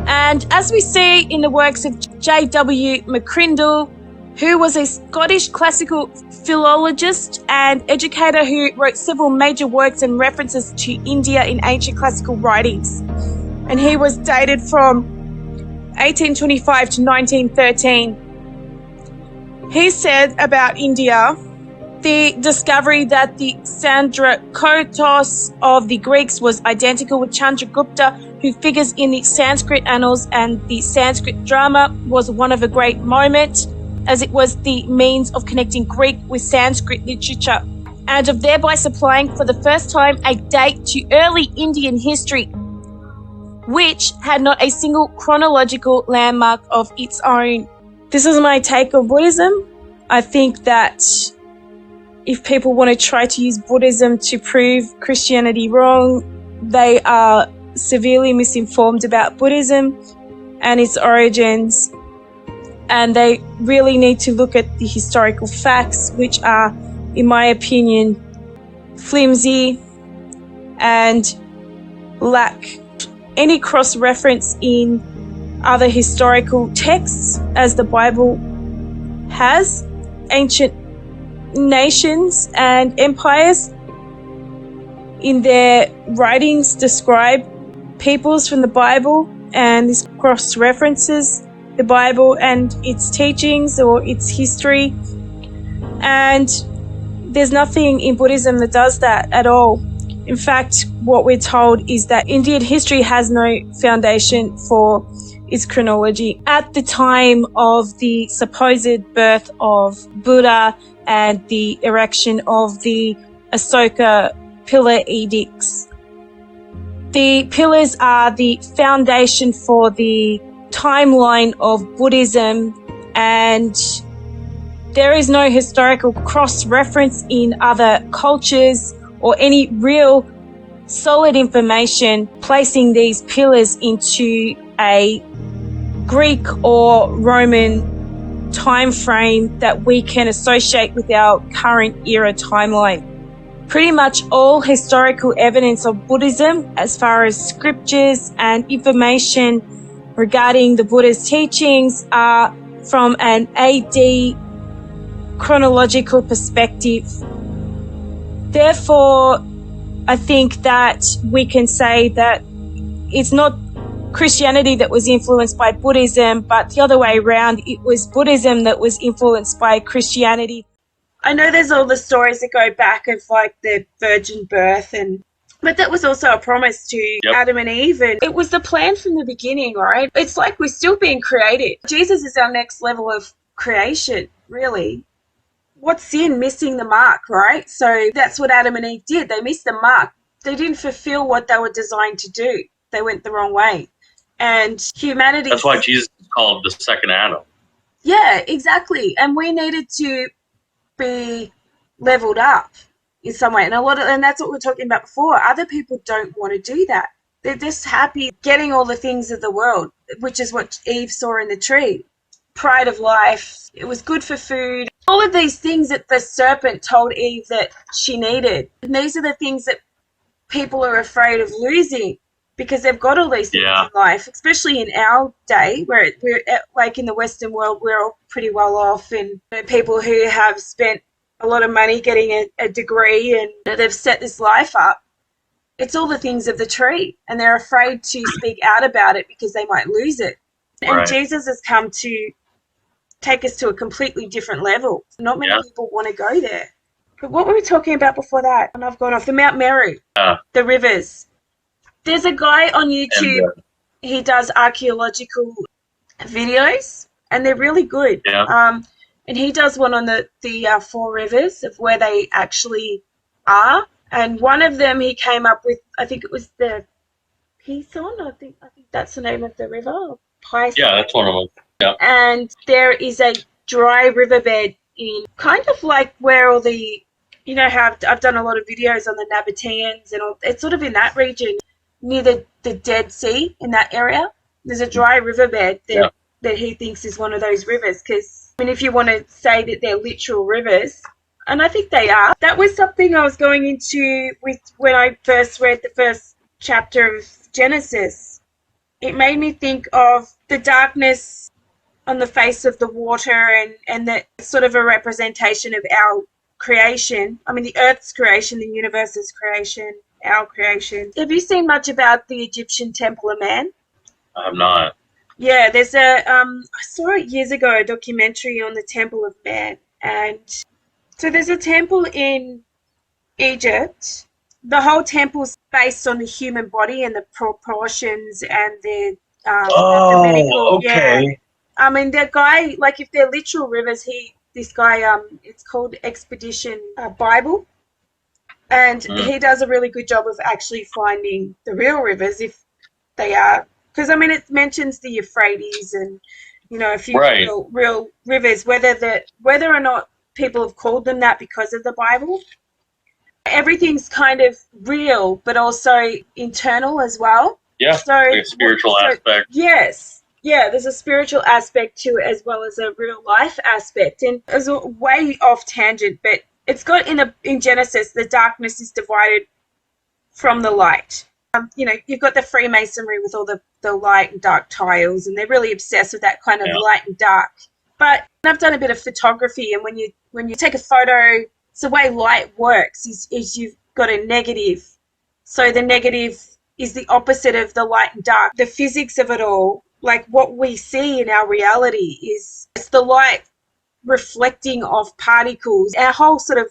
B: And as we see in the works of J.W. McCrindle, who was a Scottish classical philologist and educator who wrote several major works and references to India in ancient classical writings. And he was dated from 1825 to 1913. He said about India, the discovery that the Sandrakotos of the Greeks was identical with Chandragupta, who figures in the Sanskrit annals, and the Sanskrit drama was one of a great moment, as it was the means of connecting Greek with Sanskrit literature, and of thereby supplying for the first time a date to early Indian history, which had not a single chronological landmark of its own. This is my take on Buddhism. I think that if people want to try to use Buddhism to prove Christianity wrong, they are severely misinformed about Buddhism and its origins. And they really need to look at the historical facts, which are, in my opinion, flimsy and lack any cross-reference in other historical texts, as the Bible has. Ancient nations and empires in their writings describe peoples from the Bible, and this cross-references the Bible and its teachings or its history. And there's nothing in Buddhism that does that at all. In fact, what we're told is that Indian history has no foundation for its chronology. At the time of the supposed birth of Buddha and the erection of the Ashoka pillar edicts, the pillars are the foundation for the timeline of Buddhism, and there is no historical cross-reference in other cultures or any real solid information placing these pillars into a Greek or Roman time frame that we can associate with our current era timeline. Pretty much all historical evidence of Buddhism, as far as scriptures and information regarding the Buddha's teachings, are from an AD chronological perspective. Therefore, I think that we can say that it's not Christianity that was influenced by Buddhism, but the other way around, it was Buddhism that was influenced by Christianity. I know there's all the stories that go back of like the virgin birth, but that was also a promise to Adam and Eve, and it was the plan from the beginning, right? It's like we're still being created. Jesus is our next level of creation, really. What's sin? Missing the mark, right? So that's what Adam and Eve did. They missed the mark. They didn't fulfill what they were designed to do. They went the wrong way. And humanity...
A: That's why Jesus is called the second Adam.
B: Yeah, exactly. And we needed to be leveled up in some way. And that's what we were talking about before. Other people don't want to do that. They're just happy getting all the things of the world, which is what Eve saw in the tree. Pride of life. It was good for food. All of these things that the serpent told Eve that she needed. And these are the things that people are afraid of losing because they've got all these things in life, especially in our day where we're like in the Western world, we're all pretty well off, and people who have spent a lot of money getting a degree and they've set this life up. It's all the things of the tree, and they're afraid to speak out about it because they might lose it. And Jesus has come to take us to a completely different level. Not many people want to go there. But what were we talking about before that? And I've gone off. The Mount Meru, the rivers. There's a guy on YouTube, he does archaeological videos, and they're really good. And he does one on the four rivers of where they actually are. And one of them he came up with, I think it was the Pison, I think that's the name of the river. Pison. Yeah,
A: that's one of them. Yeah.
B: And there is a dry riverbed in kind of like where all the, you know how I've done a lot of videos on the Nabataeans and all, it's sort of in that region near the Dead Sea in that area. There's a dry riverbed there that he thinks is one of those rivers. Because, I mean, if you want to say that they're literal rivers, and I think they are, that was something I was going into with when I first read the first chapter of Genesis. It made me think of the darkness on the face of the water, and that sort of a representation of our creation. I mean, the earth's creation, the universe's creation, our creation. Have you seen much about the Egyptian Temple of Man?
A: I have not.
B: Yeah, there's I saw it years ago, a documentary on the Temple of Man. And so there's a temple in Egypt. The whole temple's based on the human body and the proportions and the medical.
A: Okay.
B: Yeah. I mean, that guy, like, if they're literal rivers, this guy, it's called Expedition Bible, and he does a really good job of actually finding the real rivers, if they are, because I mean, it mentions the Euphrates and, you know, a few real rivers, whether or not people have called them that because of the Bible. Everything's kind of real, but also internal as well.
A: Yeah,
B: so
A: like a spiritual aspect.
B: Yes. Yeah, there's a spiritual aspect to it as well as a real life aspect. And it's a way off tangent, but it's got in Genesis, the darkness is divided from the light. You know, you've got the Freemasonry with all the light and dark tiles, and they're really obsessed with that kind of light and dark. But I've done a bit of photography, and when you take a photo, it's the way light works is you've got a negative. So the negative is the opposite of the light and dark. The physics of it all, like what we see in our reality, it's the light reflecting off particles. Our whole sort of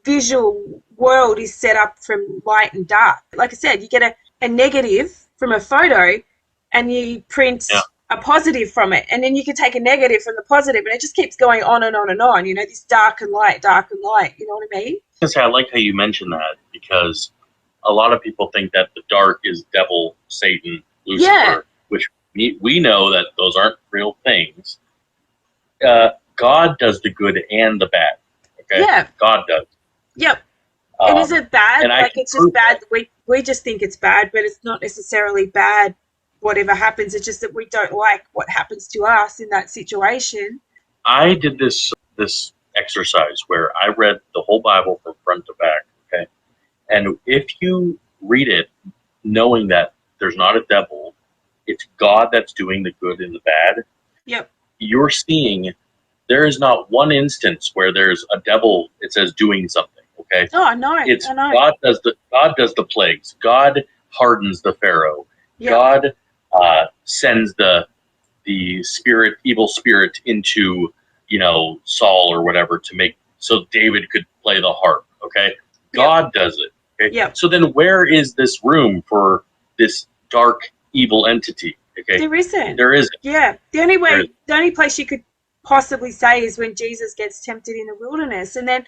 B: visual world is set up from light and dark. Like I said, you get a negative from a photo and you print a positive from it, and then you can take a negative from the positive, and it just keeps going on and on and on, you know, this dark and light, you know what I mean?
A: I like how you mentioned that, because a lot of people think that the dark is devil, Satan, Lucifer, which we know that those aren't real things. God does the good and the bad. Okay? Yeah. God does.
B: Yep. And is it bad? Like, it's just bad. We just think it's bad, but it's not necessarily bad, whatever happens. It's just that we don't like what happens to us in that situation.
A: I did this exercise where I read the whole Bible from front to back. Okay. And if you read it knowing that there's not a devil, it's God that's doing the good and the bad.
B: Yep.
A: You're seeing there is not one instance where there's a devil, it says, doing something. Okay.
B: Oh, I know.
A: It's
B: I know.
A: God does the plagues. God hardens the Pharaoh. Yep. God sends the evil spirit into, you know, Saul or whatever to make so David could play the harp. Okay. God does it. Okay.
B: Yep.
A: So then where is this room for this dark evil entity? Okay.
B: There isn't.
A: There isn't.
B: Yeah. The only place you could possibly say is when Jesus gets tempted in the wilderness. And then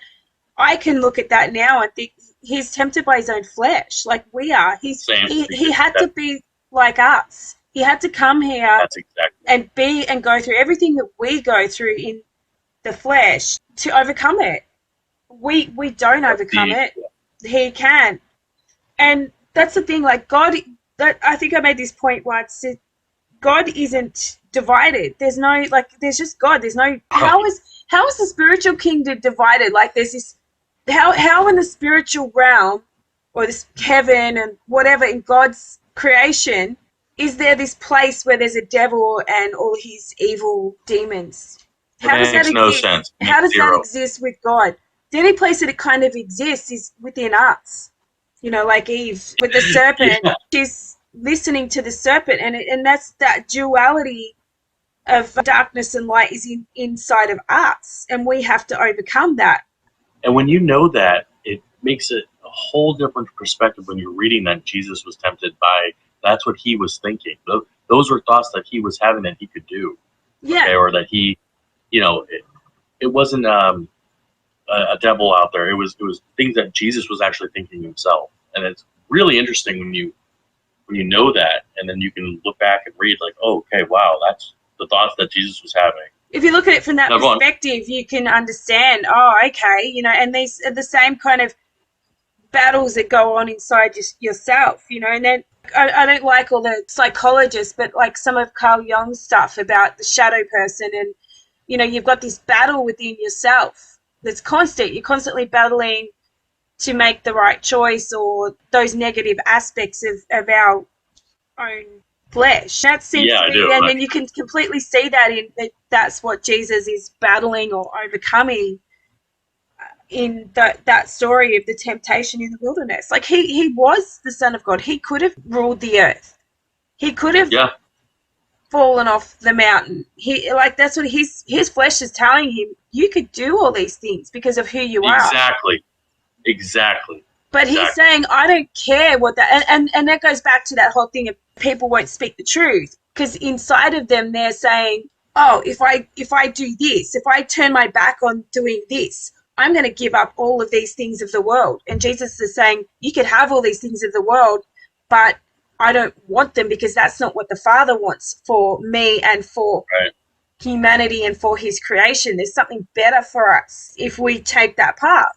B: I can look at that now and think he's tempted by his own flesh, like we are. He had to be like us. He had to come here and go through everything that we go through in the flesh to overcome it. We don't overcome it. He can. And that's the thing, like God, I think I made this point once, God isn't divided. There's no, like, there's just God. There's no, how is the spiritual kingdom divided? Like, there's this, how in the spiritual realm, or this heaven and whatever in God's creation, is there this place where there's a devil and all his evil demons? How does that exist?
A: No sense.
B: How does that exist with God? The only place that it kind of exists is within us. You know, like Eve with the serpent. She's listening to the serpent, and that's that duality of darkness and light is inside of us, and we have to overcome that.
A: And when you know that, it makes it a whole different perspective when you're reading that Jesus was tempted by. That's what he was thinking. Those were thoughts that he was having that he could do.
B: Yeah.
A: Okay? Or that he, you know, it wasn't a devil out there. It was things that Jesus was actually thinking himself. And it's really interesting when you know that, and then you can look back and read like, oh, okay, wow, that's the thoughts that Jesus was having.
B: If you look at it from that perspective, you can understand, oh, okay, you know, and these are the same kind of battles that go on inside yourself, you know. And then I don't like all the psychologists, but like some of Carl Jung's stuff about the shadow person, and you know, you've got this battle within yourself that's constant. You're constantly battling to make the right choice, or those negative aspects of our own flesh. That seems to be, and then you can completely see that that's what Jesus is battling or overcoming in that story of the temptation in the wilderness. Like he was the Son of God. He could have ruled the earth. He could have fallen off the mountain. That's what his flesh is telling him. You could do all these things because of who you are.
A: Exactly.
B: But he's saying, I don't care what that, and that goes back to that whole thing of people won't speak the truth, because inside of them they're saying, oh, if I do this, if I turn my back on doing this, I'm going to give up all of these things of the world. And Jesus is saying, you could have all these things of the world, but I don't want them, because that's not what the Father wants for me and for humanity and for his creation. There's something better for us if we take that path.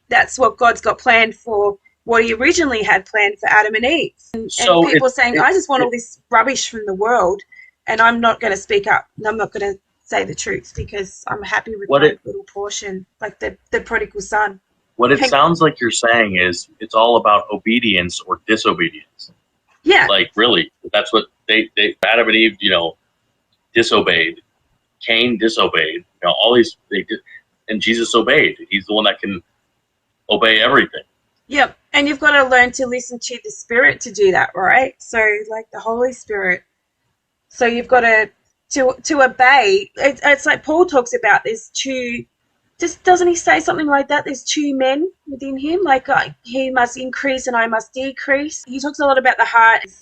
B: That's what God's got planned for what he originally had planned for Adam and Eve. And people saying, I just want all this rubbish from the world, and I'm not going to speak up. I'm not going to say the truth because I'm happy with my little portion, like the prodigal son.
A: What it sounds like you're saying is it's all about obedience or disobedience.
B: Yeah.
A: Like, really, that's what they Adam and Eve, you know, disobeyed. Cain disobeyed. You know, all these, they did, and Jesus obeyed. He's the one that can obey everything.
B: Yep. And you've got to learn to listen to the Spirit to do that, right? So, like the Holy Spirit. So you've got to obey. It's like Paul talks about there's two, just doesn't he say something like that? There's two men within him, like he must increase and I must decrease. He talks a lot about the heart. It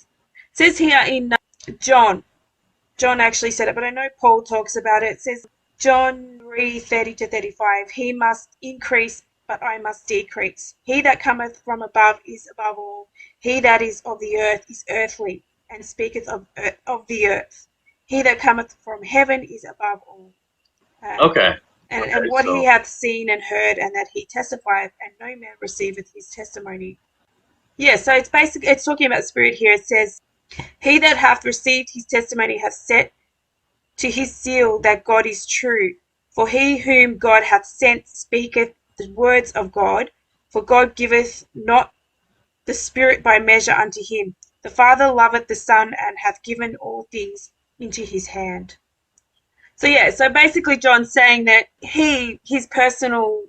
B: says here in John actually said it, but I know Paul talks about it. It says John 3:30-35, he must increase, but I must decrease. He that cometh from above is above all. He that is of the earth is earthly, and speaketh of the earth. He that cometh from heaven is above all. And what he hath seen and heard, and that he testifieth, and no man receiveth his testimony. Yeah, so it's talking about spirit here. It says, he that hath received his testimony hath set to his seal that God is true. For he whom God hath sent speaketh the words of God, for God giveth not the Spirit by measure unto him. The Father loveth the Son, and hath given all things into his hand. So basically John's saying that his personal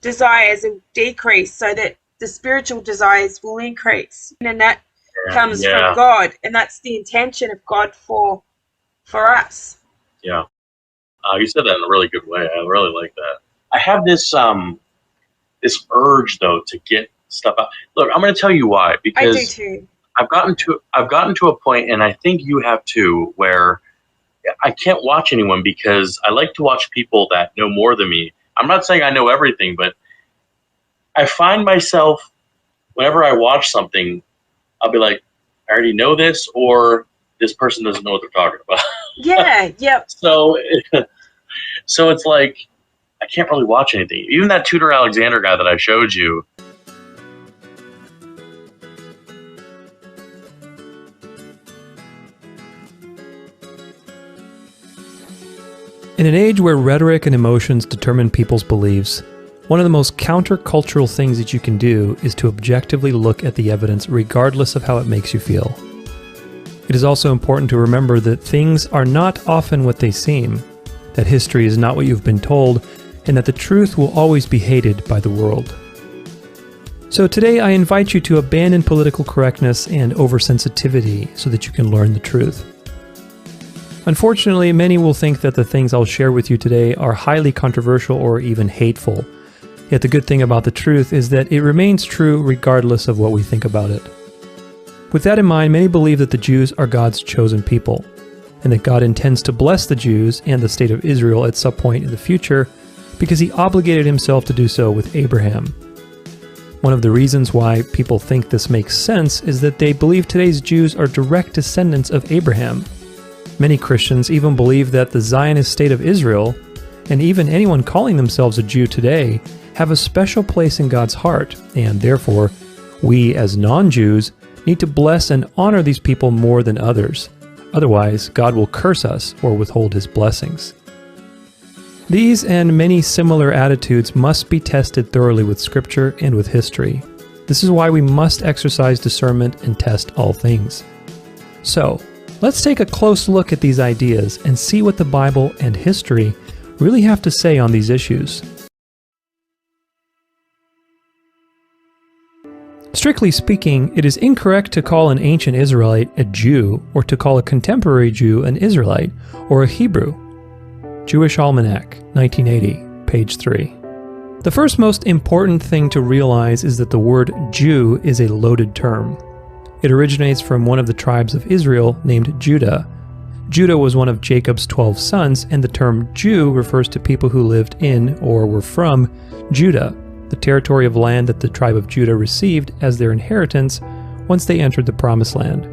B: desires will decrease so that the spiritual desires will increase. And that comes from God, and that's the intention of God for us.
A: Yeah. You said that in a really good way. I really like that. I have this this urge though to get stuff out. Look, I'm going to tell you why, because
B: I do too.
A: I've gotten to a point, and I think you have too, where I can't watch anyone because I like to watch people that know more than me. I'm not saying I know everything, but I find myself, whenever I watch something, I'll be like, I already know this, or this person doesn't know what they're talking about.
B: Yeah, yep.
A: So it's like, I can't really watch anything. Even that Tudor Alexander guy that I showed you.
G: In an age where rhetoric and emotions determine people's beliefs, one of the most countercultural things that you can do is to objectively look at the evidence regardless of how it makes you feel. It is also important to remember that things are not often what they seem, that history is not what you've been told, and that the truth will always be hated by the world. So today I invite you to abandon political correctness and oversensitivity so that you can learn the truth. Unfortunately, many will think that the things I'll share with you today are highly controversial or even hateful. Yet the good thing about the truth is that it remains true regardless of what we think about it. With that in mind, many believe that the Jews are God's chosen people, and that God intends to bless the Jews and the state of Israel at some point in the future because he obligated himself to do so with Abraham. One of the reasons why people think this makes sense is that they believe today's Jews are direct descendants of Abraham. Many Christians even believe that the Zionist state of Israel, and even anyone calling themselves a Jew today, have a special place in God's heart, and therefore We, as non-Jews, need to bless and honor these people more than others. Otherwise, God will curse us or withhold his blessings. These and many similar attitudes must be tested thoroughly with Scripture and with history. This is why we must exercise discernment and test all things. So, let's take a close look at these ideas and see what the Bible and history really have to say on these issues. Strictly speaking, it is incorrect to call an ancient Israelite a Jew or to call a contemporary Jew an Israelite or a Hebrew. Jewish Almanac, 1980, page 3. The first most important thing to realize is that the word Jew is a loaded term. It originates from one of the tribes of Israel named Judah. Judah was one of Jacob's 12 sons, and the term Jew refers to people who lived in or were from Judah, the territory of land that the tribe of Judah received as their inheritance once they entered the Promised Land.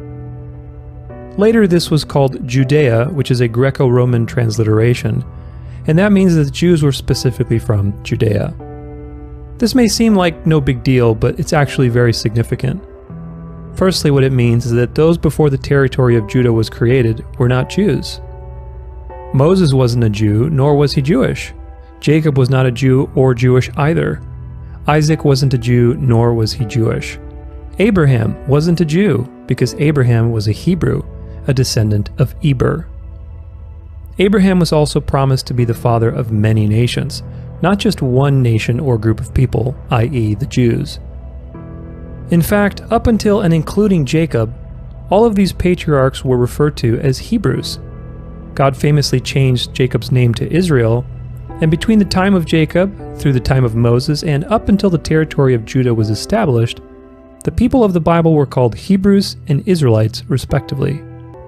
G: Later this was called Judea, which is a Greco-Roman transliteration, and that means that the Jews were specifically from Judea. This may seem like no big deal, but it's actually very significant. Firstly, what it means is that those before the territory of Judah was created were not Jews. Moses wasn't a Jew, nor was he Jewish. Jacob was not a Jew or Jewish either. Isaac wasn't a Jew, nor was he Jewish. Abraham wasn't a Jew, because Abraham was a Hebrew, a descendant of Eber. Abraham was also promised to be the father of many nations, not just one nation or group of people, i.e. the Jews. In fact, up until and including Jacob, all of these patriarchs were referred to as Hebrews. God famously changed Jacob's name to Israel, and between the time of Jacob, through the time of Moses, and up until the territory of Judah was established, the people of the Bible were called Hebrews and Israelites, respectively.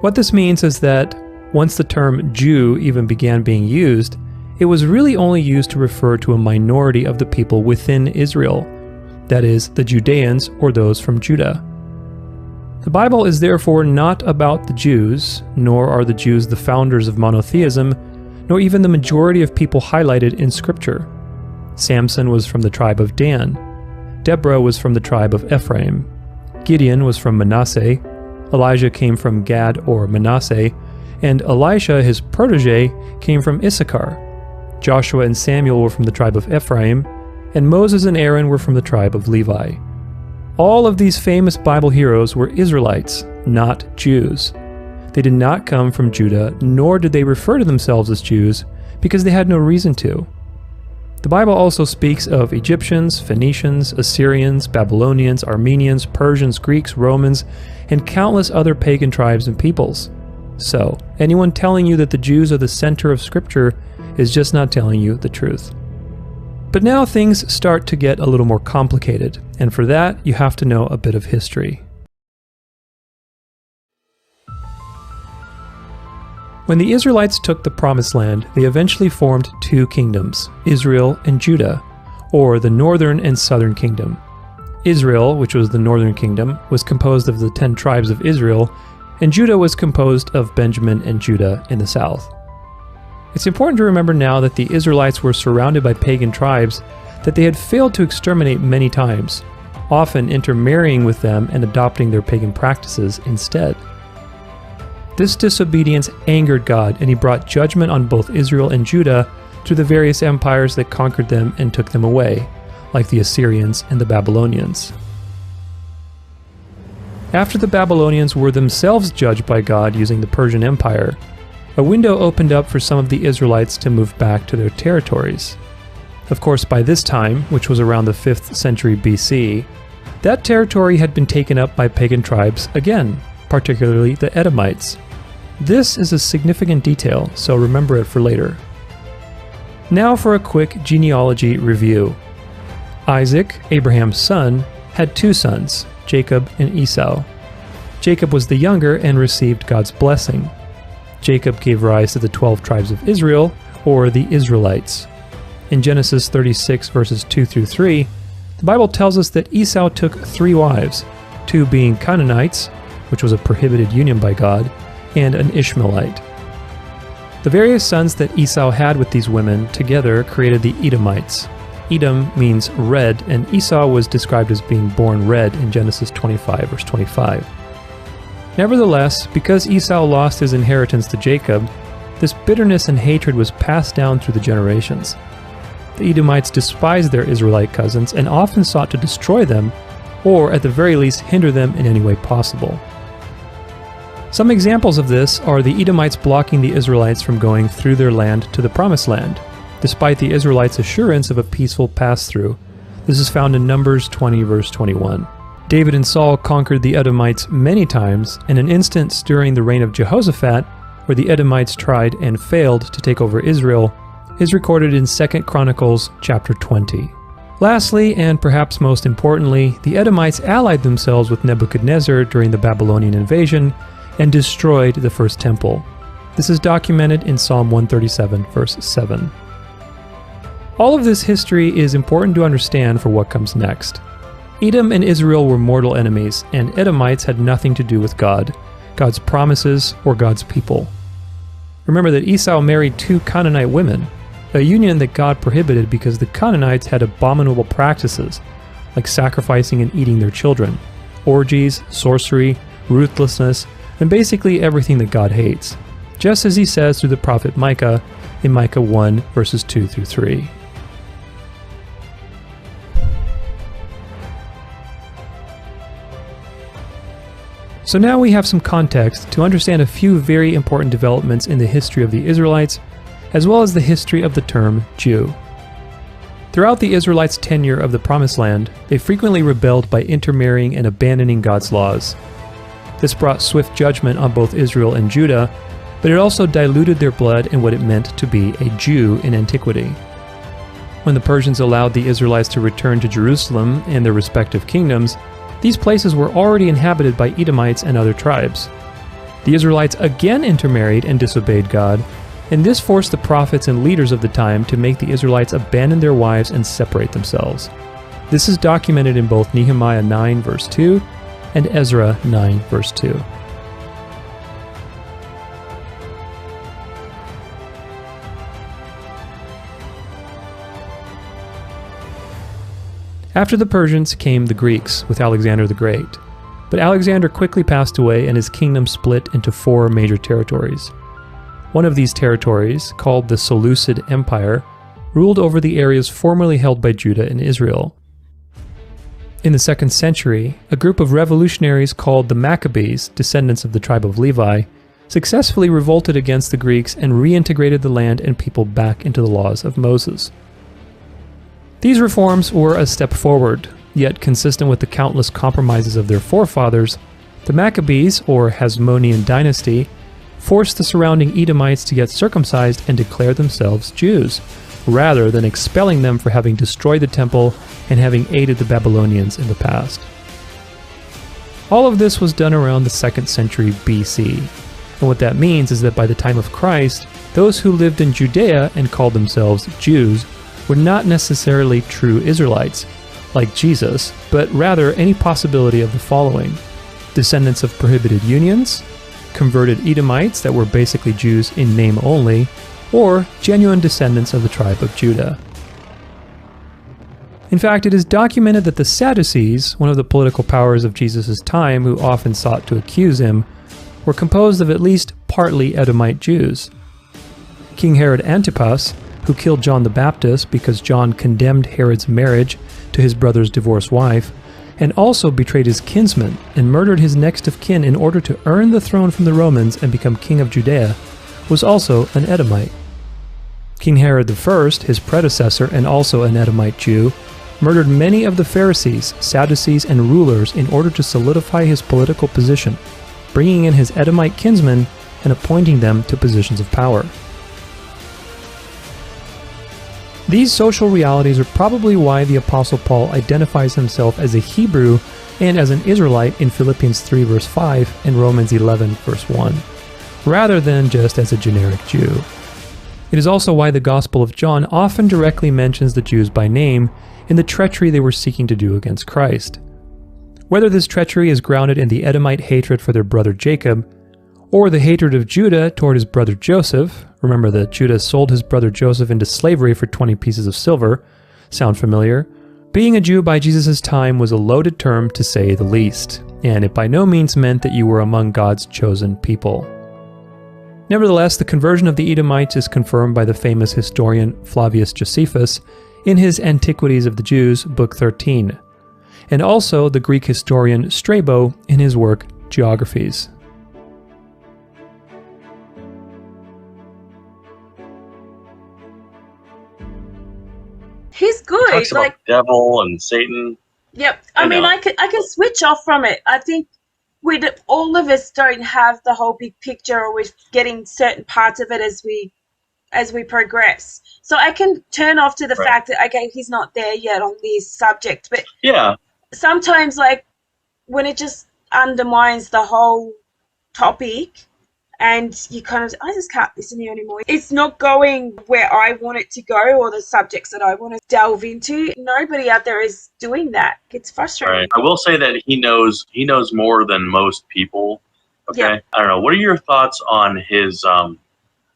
G: What this means is that once the term Jew even began being used, it was really only used to refer to a minority of the people within Israel, that is, the Judeans or those from Judah. The Bible is therefore not about the Jews, nor are the Jews the founders of monotheism, nor even the majority of people highlighted in Scripture. Samson was from the tribe of Dan. Deborah was from the tribe of Ephraim. Gideon was from Manasseh. Elijah came from Gad or Manasseh. And Elisha, his protege, came from Issachar. Joshua and Samuel were from the tribe of Ephraim. And Moses and Aaron were from the tribe of Levi. All of these famous Bible heroes were Israelites, not Jews. They did not come from Judah, nor did they refer to themselves as Jews, because they had no reason to. The Bible also speaks of Egyptians, Phoenicians, Assyrians, Babylonians, Armenians, Persians, Greeks, Romans, and countless other pagan tribes and peoples. So, anyone telling you that the Jews are the center of Scripture is just not telling you the truth. But now things start to get a little more complicated, and for that you have to know a bit of history. When the Israelites took the Promised Land, they eventually formed two kingdoms, Israel and Judah, or the northern and southern kingdom. Israel, which was the northern kingdom, was composed of the 10 tribes of Israel, and Judah was composed of Benjamin and Judah in the south. It's important to remember now that the Israelites were surrounded by pagan tribes that they had failed to exterminate many times, often intermarrying with them and adopting their pagan practices instead. This disobedience angered God, and he brought judgment on both Israel and Judah through the various empires that conquered them and took them away, like the Assyrians and the Babylonians. After the Babylonians were themselves judged by God using the Persian Empire, a window opened up for some of the Israelites to move back to their territories. Of course, by this time, which was around the 5th century BC, that territory had been taken up by pagan tribes again, particularly the Edomites. This is a significant detail, so remember it for later. Now for a quick genealogy review. Isaac, Abraham's son, had two sons, Jacob and Esau. Jacob was the younger and received God's blessing. Jacob gave rise to the 12 tribes of Israel, or the Israelites. In Genesis 36 verses 2 through 3, the Bible tells us that Esau took 3 wives, 2 being Canaanites, which was a prohibited union by God, and an Ishmaelite. The various sons that Esau had with these women together created the Edomites, Edom means red, and Esau was described as being born red in Genesis 25, verse 25. Nevertheless, because Esau lost his inheritance to Jacob, this bitterness and hatred was passed down through the generations. The Edomites despised their Israelite cousins and often sought to destroy them, or at the very least hinder them in any way possible. Some examples of this are the Edomites blocking the Israelites from going through their land to the Promised Land, despite the Israelites' assurance of a peaceful pass-through. This is found in Numbers 20, verse 21. David and Saul conquered the Edomites many times, and an instance during the reign of Jehoshaphat, where the Edomites tried and failed to take over Israel, is recorded in 2 Chronicles chapter 20. Lastly, and perhaps most importantly, the Edomites allied themselves with Nebuchadnezzar during the Babylonian invasion and destroyed the first temple. This is documented in Psalm 137, verse 7. All of this history is important to understand for what comes next. Edom and Israel were mortal enemies, and Edomites had nothing to do with God, God's promises, or God's people. Remember that Esau married 2 Canaanite women, a union that God prohibited because the Canaanites had abominable practices, like sacrificing and eating their children, orgies, sorcery, ruthlessness, and basically everything that God hates, just as he says through the prophet Micah in Micah 1, verses 2 through 3. So now we have some context to understand a few very important developments in the history of the Israelites, as well as the history of the term Jew. Throughout the Israelites' tenure of the Promised Land, they frequently rebelled by intermarrying and abandoning God's laws. This brought swift judgment on both Israel and Judah, but it also diluted their blood and what it meant to be a Jew in antiquity. When the Persians allowed the Israelites to return to Jerusalem and their respective kingdoms, these places were already inhabited by Edomites and other tribes. The Israelites again intermarried and disobeyed God, and this forced the prophets and leaders of the time to make the Israelites abandon their wives and separate themselves. This is documented in both Nehemiah 9, verse 2, and Ezra 9, verse 2. After the Persians came the Greeks with Alexander the Great, but Alexander quickly passed away and his kingdom split into 4 major territories. One of these territories, called the Seleucid Empire, ruled over the areas formerly held by Judah and Israel. In the 2nd century, a group of revolutionaries called the Maccabees, descendants of the tribe of Levi, successfully revolted against the Greeks and reintegrated the land and people back into the laws of Moses. These reforms were a step forward, yet consistent with the countless compromises of their forefathers. The Maccabees, or Hasmonean dynasty, forced the surrounding Edomites to get circumcised and declare themselves Jews, rather than expelling them for having destroyed the temple and having aided the Babylonians in the past. All of this was done around the 2nd century BC, and what that means is that by the time of Christ, those who lived in Judea and called themselves Jews were not necessarily true Israelites, like Jesus, but rather any possibility of the following: descendants of prohibited unions, converted Edomites that were basically Jews in name only, or genuine descendants of the tribe of Judah. In fact, it is documented that the Sadducees, one of the political powers of Jesus' time who often sought to accuse him, were composed of at least partly Edomite Jews. King Herod Antipas, who killed John the Baptist because John condemned Herod's marriage to his brother's divorced wife, and also betrayed his kinsman and murdered his next of kin in order to earn the throne from the Romans and become king of Judea, was also an Edomite. King Herod I, his predecessor and also an Edomite Jew, murdered many of the Pharisees, Sadducees, and rulers in order to solidify his political position, bringing in his Edomite kinsmen and appointing them to positions of power. These social realities are probably why the Apostle Paul identifies himself as a Hebrew and as an Israelite in Philippians 3 verse 5 and Romans 11 verse 1, rather than just as a generic Jew. It is also why the Gospel of John often directly mentions the Jews by name in the treachery they were seeking to do against Christ. Whether this treachery is grounded in the Edomite hatred for their brother Jacob, or the hatred of Judah toward his brother Joseph. Remember that Judah sold his brother Joseph into slavery for 20 pieces of silver, Sound familiar? Being a Jew by Jesus' time was a loaded term to say the least, and it by no means meant that you were among God's chosen people. Nevertheless, the conversion of the Edomites is confirmed by the famous historian Flavius Josephus in his Antiquities of the Jews, Book 13, and also the Greek historian Strabo in his work Geographies.
B: He's
A: He
B: good.
A: talks about
B: Like,
A: the devil and Satan.
B: yep.
A: I
B: I mean,
A: know.
B: I can switch off from it. I think all of us don't have the whole big picture, or we're getting certain parts of it as we progress. So I can turn off to the
A: Right.
B: fact that, okay, he's not there yet on this subject. But
A: Yeah,
B: sometimes, like, when it just undermines the whole topic, and you kind of, I just can't listen to you anymore. It's not going where I want it to go, or the subjects that I want to delve into. Nobody out there is doing that. It's frustrating.
A: right. I will say that he knows more than most people. Okay,
B: Yeah.
A: I don't know. What are your thoughts on his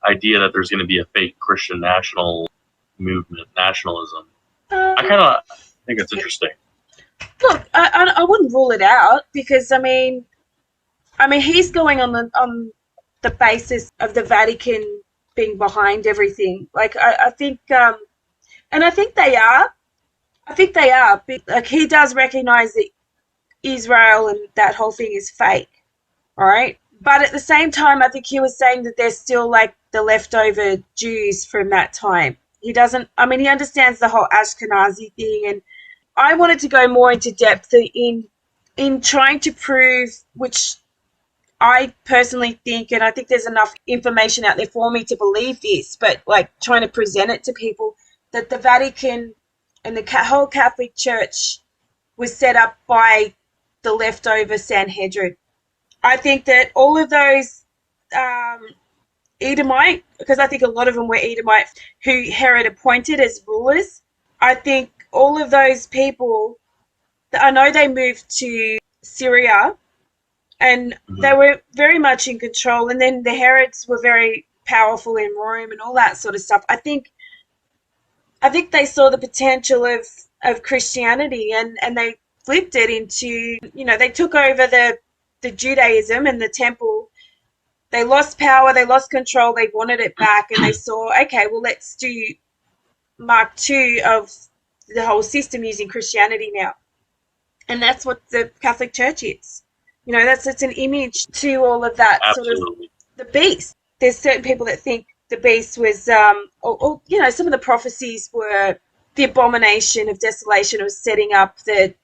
A: idea that there's going to be a fake Christian nationalism? I kind of think it's interesting.
B: Look, I wouldn't rule it out, because I mean he's going on the basis of the Vatican being behind everything. Like, I think, and I think they are. Like, he does recognize that Israel and that whole thing is fake, all right? But at the same time, I think he was saying that there's still, like, the leftover Jews from that time. He understands the whole Ashkenazi thing, and I wanted to go more into depth in trying to prove, which I personally think, and I think there's enough information out there for me to believe this, but like trying to present it to people, that the Vatican and the whole Catholic Church was set up by the leftover Sanhedrin. I think that all of those Edomite, because I think a lot of them were Edomite who Herod appointed as rulers, I think all of those people, I know they moved to Syria, and they were very much in control, and then the Herods were very powerful in Rome and all that sort of stuff. I think they saw the potential of Christianity, and they flipped it into, they took over the Judaism and the temple. They lost power, they lost control, they wanted it back, and they saw, okay, well, let's do Mark II of the whole system using Christianity now. And that's what the Catholic Church is. It's an image to all of that.
A: Absolutely.
B: Sort of the beast. There's certain people that think the beast was, some of the prophecies were the abomination of desolation, was setting up the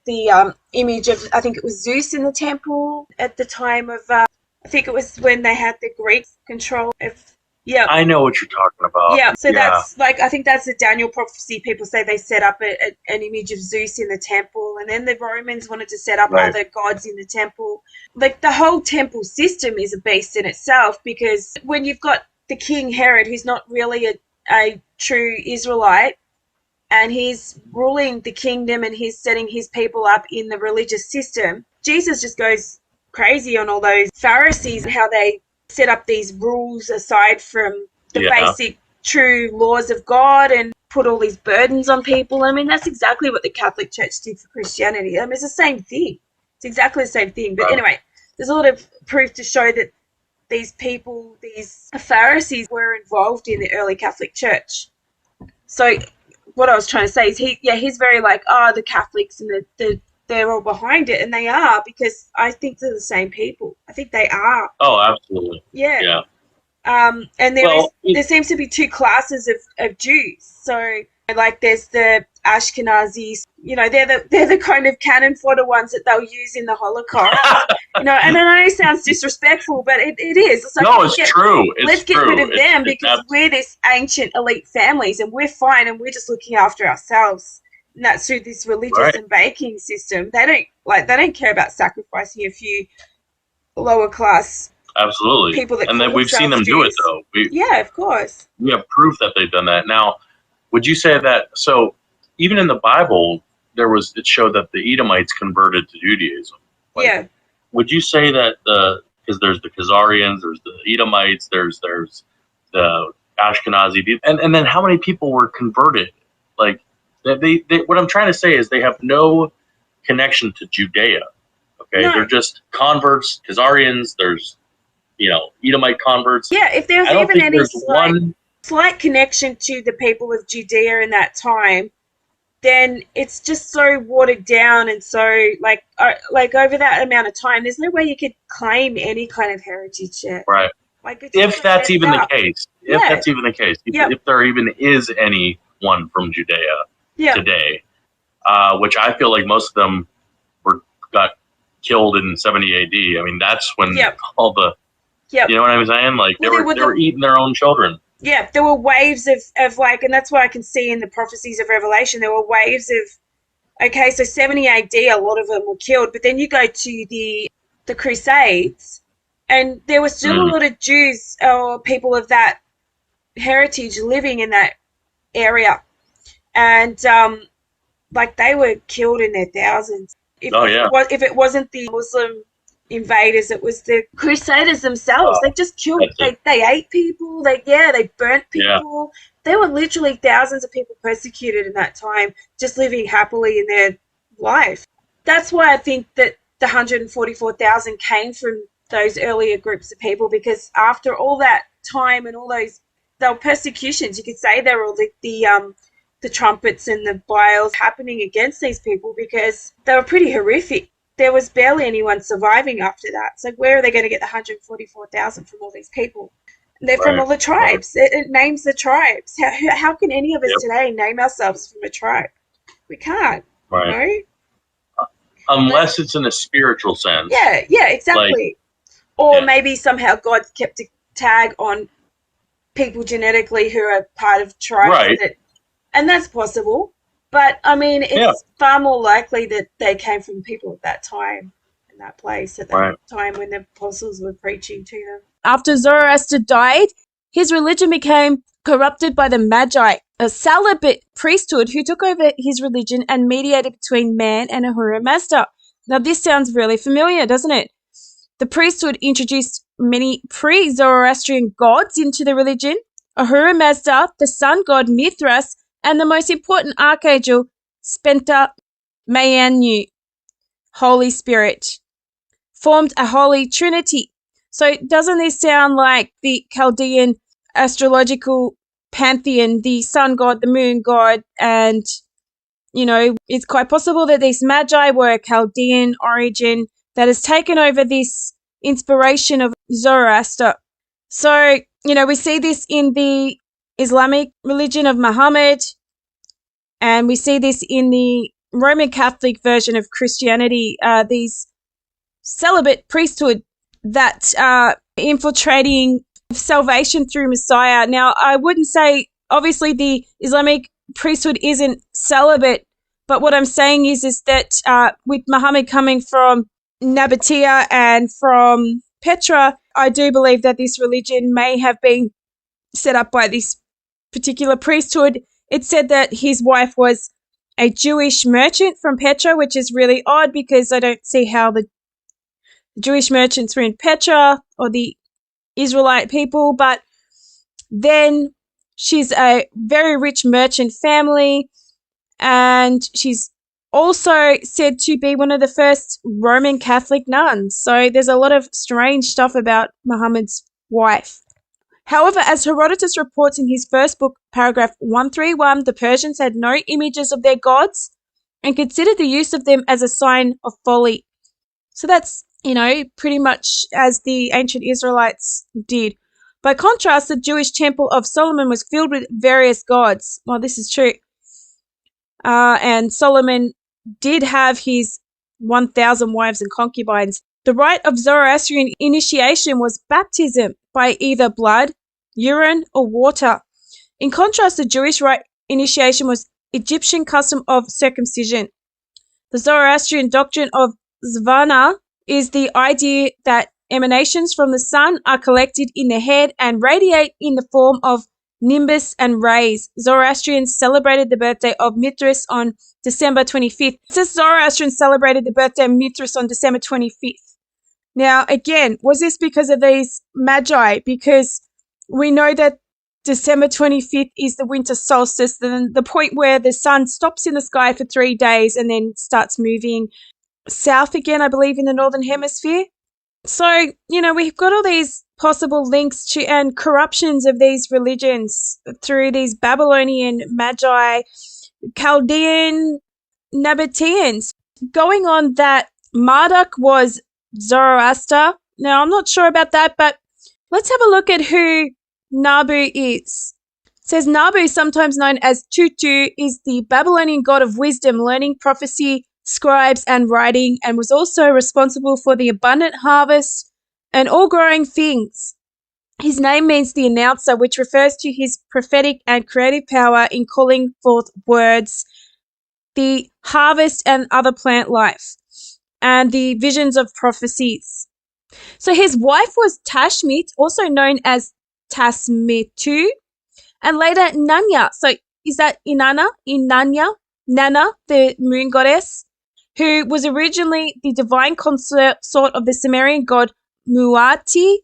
B: image of, I think it was Zeus in the temple at the time of, I think it was when they had the Greeks control of, yeah.
A: I know what you're talking about.
B: Yeah, so that's like, I think that's the Daniel prophecy. People say they set up an image of Zeus in the temple, and then the Romans wanted to set up other gods in the temple. Like, the whole temple system is a beast in itself, because when you've got the King Herod, who's not really a true Israelite, and he's ruling the kingdom and he's setting his people up in the religious system, Jesus just goes crazy on all those Pharisees and how they set up these rules aside from the basic true laws of God and put all these burdens on people. I mean, that's exactly what the Catholic Church did for Christianity. I mean, it's the same thing. It's exactly the same thing. But anyway, there's a lot of proof to show that these people, these Pharisees, were involved in the early Catholic Church. So what I was trying to say is he's very like, the Catholics and they're all behind it, and they are, because I think they're the same people. I think they are.
A: Oh, absolutely.
B: Yeah. And there seems to be two classes of Jews. So, like, there's the Ashkenazis. They're the kind of cannon fodder ones that they'll use in the Holocaust. And I know it sounds disrespectful, but it is. It's like,
A: no, it's true.
B: Let's get rid of them, because we're this ancient elite families, and we're fine, and we're just looking after ourselves. And that's through this religious and banking system. They don't care about sacrificing a few lower class people that, and then
A: we've seen them do it, though.
B: Of course.
A: We have proof that they've done that. Now, would you say that? So, even in the Bible, it showed that the Edomites converted to Judaism. Would you say that because there's the Khazarians, there's the Edomites, there's the Ashkenazi people, and then how many people were converted? Like, What I'm trying to say is they have no connection to Judea. Okay,
B: No.
A: they're just converts, Khazarians. There's, Edomite converts.
B: Yeah, if there was
A: I don't
B: even
A: think
B: any
A: there's one.
B: slight connection to the people of Judea in that time, then it's just so watered down and so like over that amount of time, there's no way you could claim any kind of heritage yet.
A: Right.
B: Like it's
A: If that's
B: messed
A: even the
B: up.
A: case.
B: Yeah.
A: If that's even the case.
B: Yep.
A: If there even is anyone from Judea
B: Yeah.
A: today, which I feel like most of them got killed in 70 AD. I mean, that's when
B: Yep.
A: all the,
B: Yep.
A: you know what I'm saying? Like they were eating their own children.
B: Yeah, there were waves of like, and that's what I can see in the prophecies of Revelation. There were waves of, okay, so 70 AD, a lot of them were killed, but then you go to the Crusades, and there were still a lot of Jews or people of that heritage living in that area, and like they were killed in their thousands. If it wasn't the Muslim invaders, it was the Crusaders themselves. They just killed. They ate people. They burnt people. There were literally thousands of people persecuted in that time, just living happily in their life. That's why I think that the 144,000 came from those earlier groups of people, because after all that time and all those, they were persecutions. You could say they were all the trumpets and the vials happening against these people, because they were pretty horrific. There was barely anyone surviving after that. So where are they going to get the 144,000 from all these people? They're from all the tribes. It names the tribes. How can any of us today name ourselves from a tribe? We can't.
A: Right. Unless it's in a spiritual sense.
B: Yeah, exactly. Maybe somehow God kept a tag on people genetically who are part of tribes.
A: Right.
B: And that's possible. But, I mean, it's far more likely that they came from people at that time, in that place, at that time when the apostles were preaching to them. After Zoroaster died, his religion became corrupted by the Magi, a celibate priesthood who took over his religion and mediated between man and Ahura Mazda. Now, this sounds really familiar, doesn't it? The priesthood introduced many pre-Zoroastrian gods into the religion. Ahura Mazda, the sun god Mithras, and the most important archangel, Spenta Mayanu, Holy Spirit, formed a holy trinity. So doesn't this sound like the Chaldean astrological pantheon, the sun god, the moon god, and, it's quite possible that these magi were Chaldean origin that has taken over this inspiration of Zoroaster. So, we see this in the Islamic religion of Muhammad, and we see this in the Roman Catholic version of Christianity, these celibate priesthood that are infiltrating salvation through Messiah. Now, I wouldn't say, obviously, the Islamic priesthood isn't celibate, but what I'm saying is that with Muhammad coming from Nabataea and from Petra, I do believe that this religion may have been set up by this particular priesthood. It said that his wife was a Jewish merchant from Petra, which is really odd because I don't see how the Jewish merchants were in Petra or the Israelite people, but then she's a very rich merchant family, and she's also said to be one of the first Roman Catholic nuns. So there's a lot of strange stuff about Muhammad's wife. However, as Herodotus reports in his first book, paragraph 131, the Persians had no images of their gods and considered the use of them as a sign of folly. So that's, pretty much as the ancient Israelites did. By contrast, the Jewish temple of Solomon was filled with various gods. Well, this is true. And Solomon did have his 1,000 wives and concubines. The rite of Zoroastrian initiation was baptism by either blood, urine, or water. In contrast, the Jewish rite initiation was Egyptian custom of circumcision. The Zoroastrian doctrine of Zvana is the idea that emanations from the sun are collected in the head and radiate in the form of nimbus and rays. Zoroastrians celebrated the birthday of Mithras on December 25th. It says Zoroastrians celebrated the birthday of Mithras on December 25th. Now, again, was this because of these magi? Because we know that December 25th is the winter solstice, then the point where the sun stops in the sky for 3 days and then starts moving south again, I believe, in the northern hemisphere. So, we've got all these possible links to and corruptions of these religions through these Babylonian Magi, Chaldean Nabataeans. Going on that Marduk was Zoroaster. Now, I'm not sure about that, but let's have a look at who Nabu is. It says Nabu, sometimes known as Tutu, is the Babylonian god of wisdom, learning, prophecy, scribes, and writing, and was also responsible for the abundant harvest and all growing things. His name means the announcer, which refers to his prophetic and creative power in calling forth words, the harvest and other plant life, and the visions of prophecies. So his wife was Tashmit, also known as Tasmitu, and later Nanya. So is that Inanna, Nana, the moon goddess, who was originally the divine consort of the Sumerian god Muati,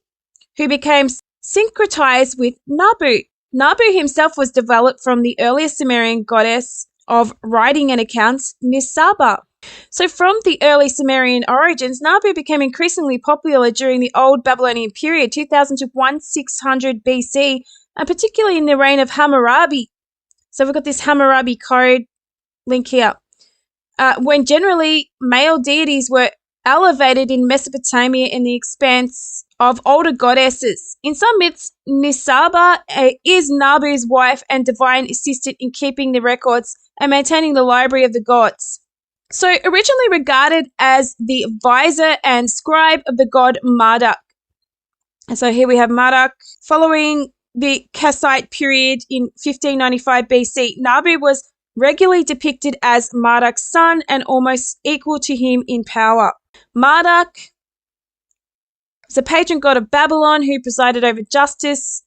B: who became syncretized with Nabu. Nabu himself was developed from the earlier Sumerian goddess of writing and accounts, Nisaba. So from the early Sumerian origins, Nabu became increasingly popular during the Old Babylonian period, 2000 to 1600 BC, and particularly in the reign of Hammurabi. So we've got this Hammurabi code link here. When generally male deities were elevated in Mesopotamia in the expanse of older goddesses. In some myths, Nisaba is Nabu's wife and divine assistant in keeping the records and maintaining the library of the gods. So originally regarded as the advisor and scribe of the god Marduk. And so here we have Marduk. Following the Kassite period in 1595 BC, Nabu was regularly depicted as Marduk's son and almost equal to him in power. Marduk was a patron god of Babylon who presided over justice,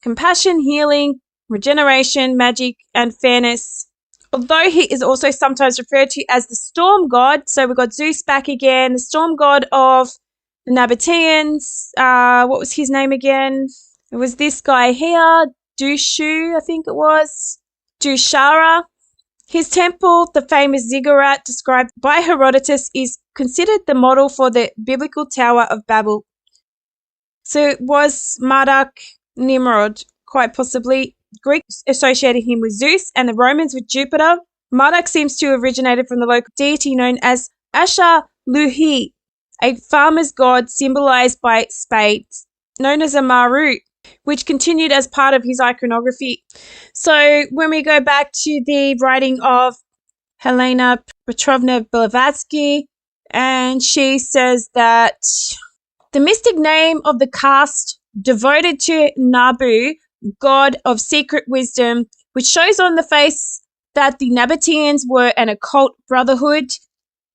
B: compassion, healing, regeneration, magic, and fairness. Although he is also sometimes referred to as the storm god, so we've got Zeus back again, the storm god of the Nabataeans. What was his name again? It was this guy here, Dushu, I think it was. Dushara. His temple, the famous ziggurat described by Herodotus, is considered the model for the biblical Tower of Babel. So it was Marduk, Nimrod, quite possibly. Greeks associated him with Zeus and the Romans with Jupiter. Marduk seems to have originated from the local deity known as Asher Luhi, a farmer's god symbolized by spades, known as a Maru, which continued as part of his iconography. So when we go back to the writing of Helena Petrovna Blavatsky, and she says that the mystic name of the caste devoted to Nabu, god of secret wisdom, which shows on the face that the Nabataeans were an occult brotherhood.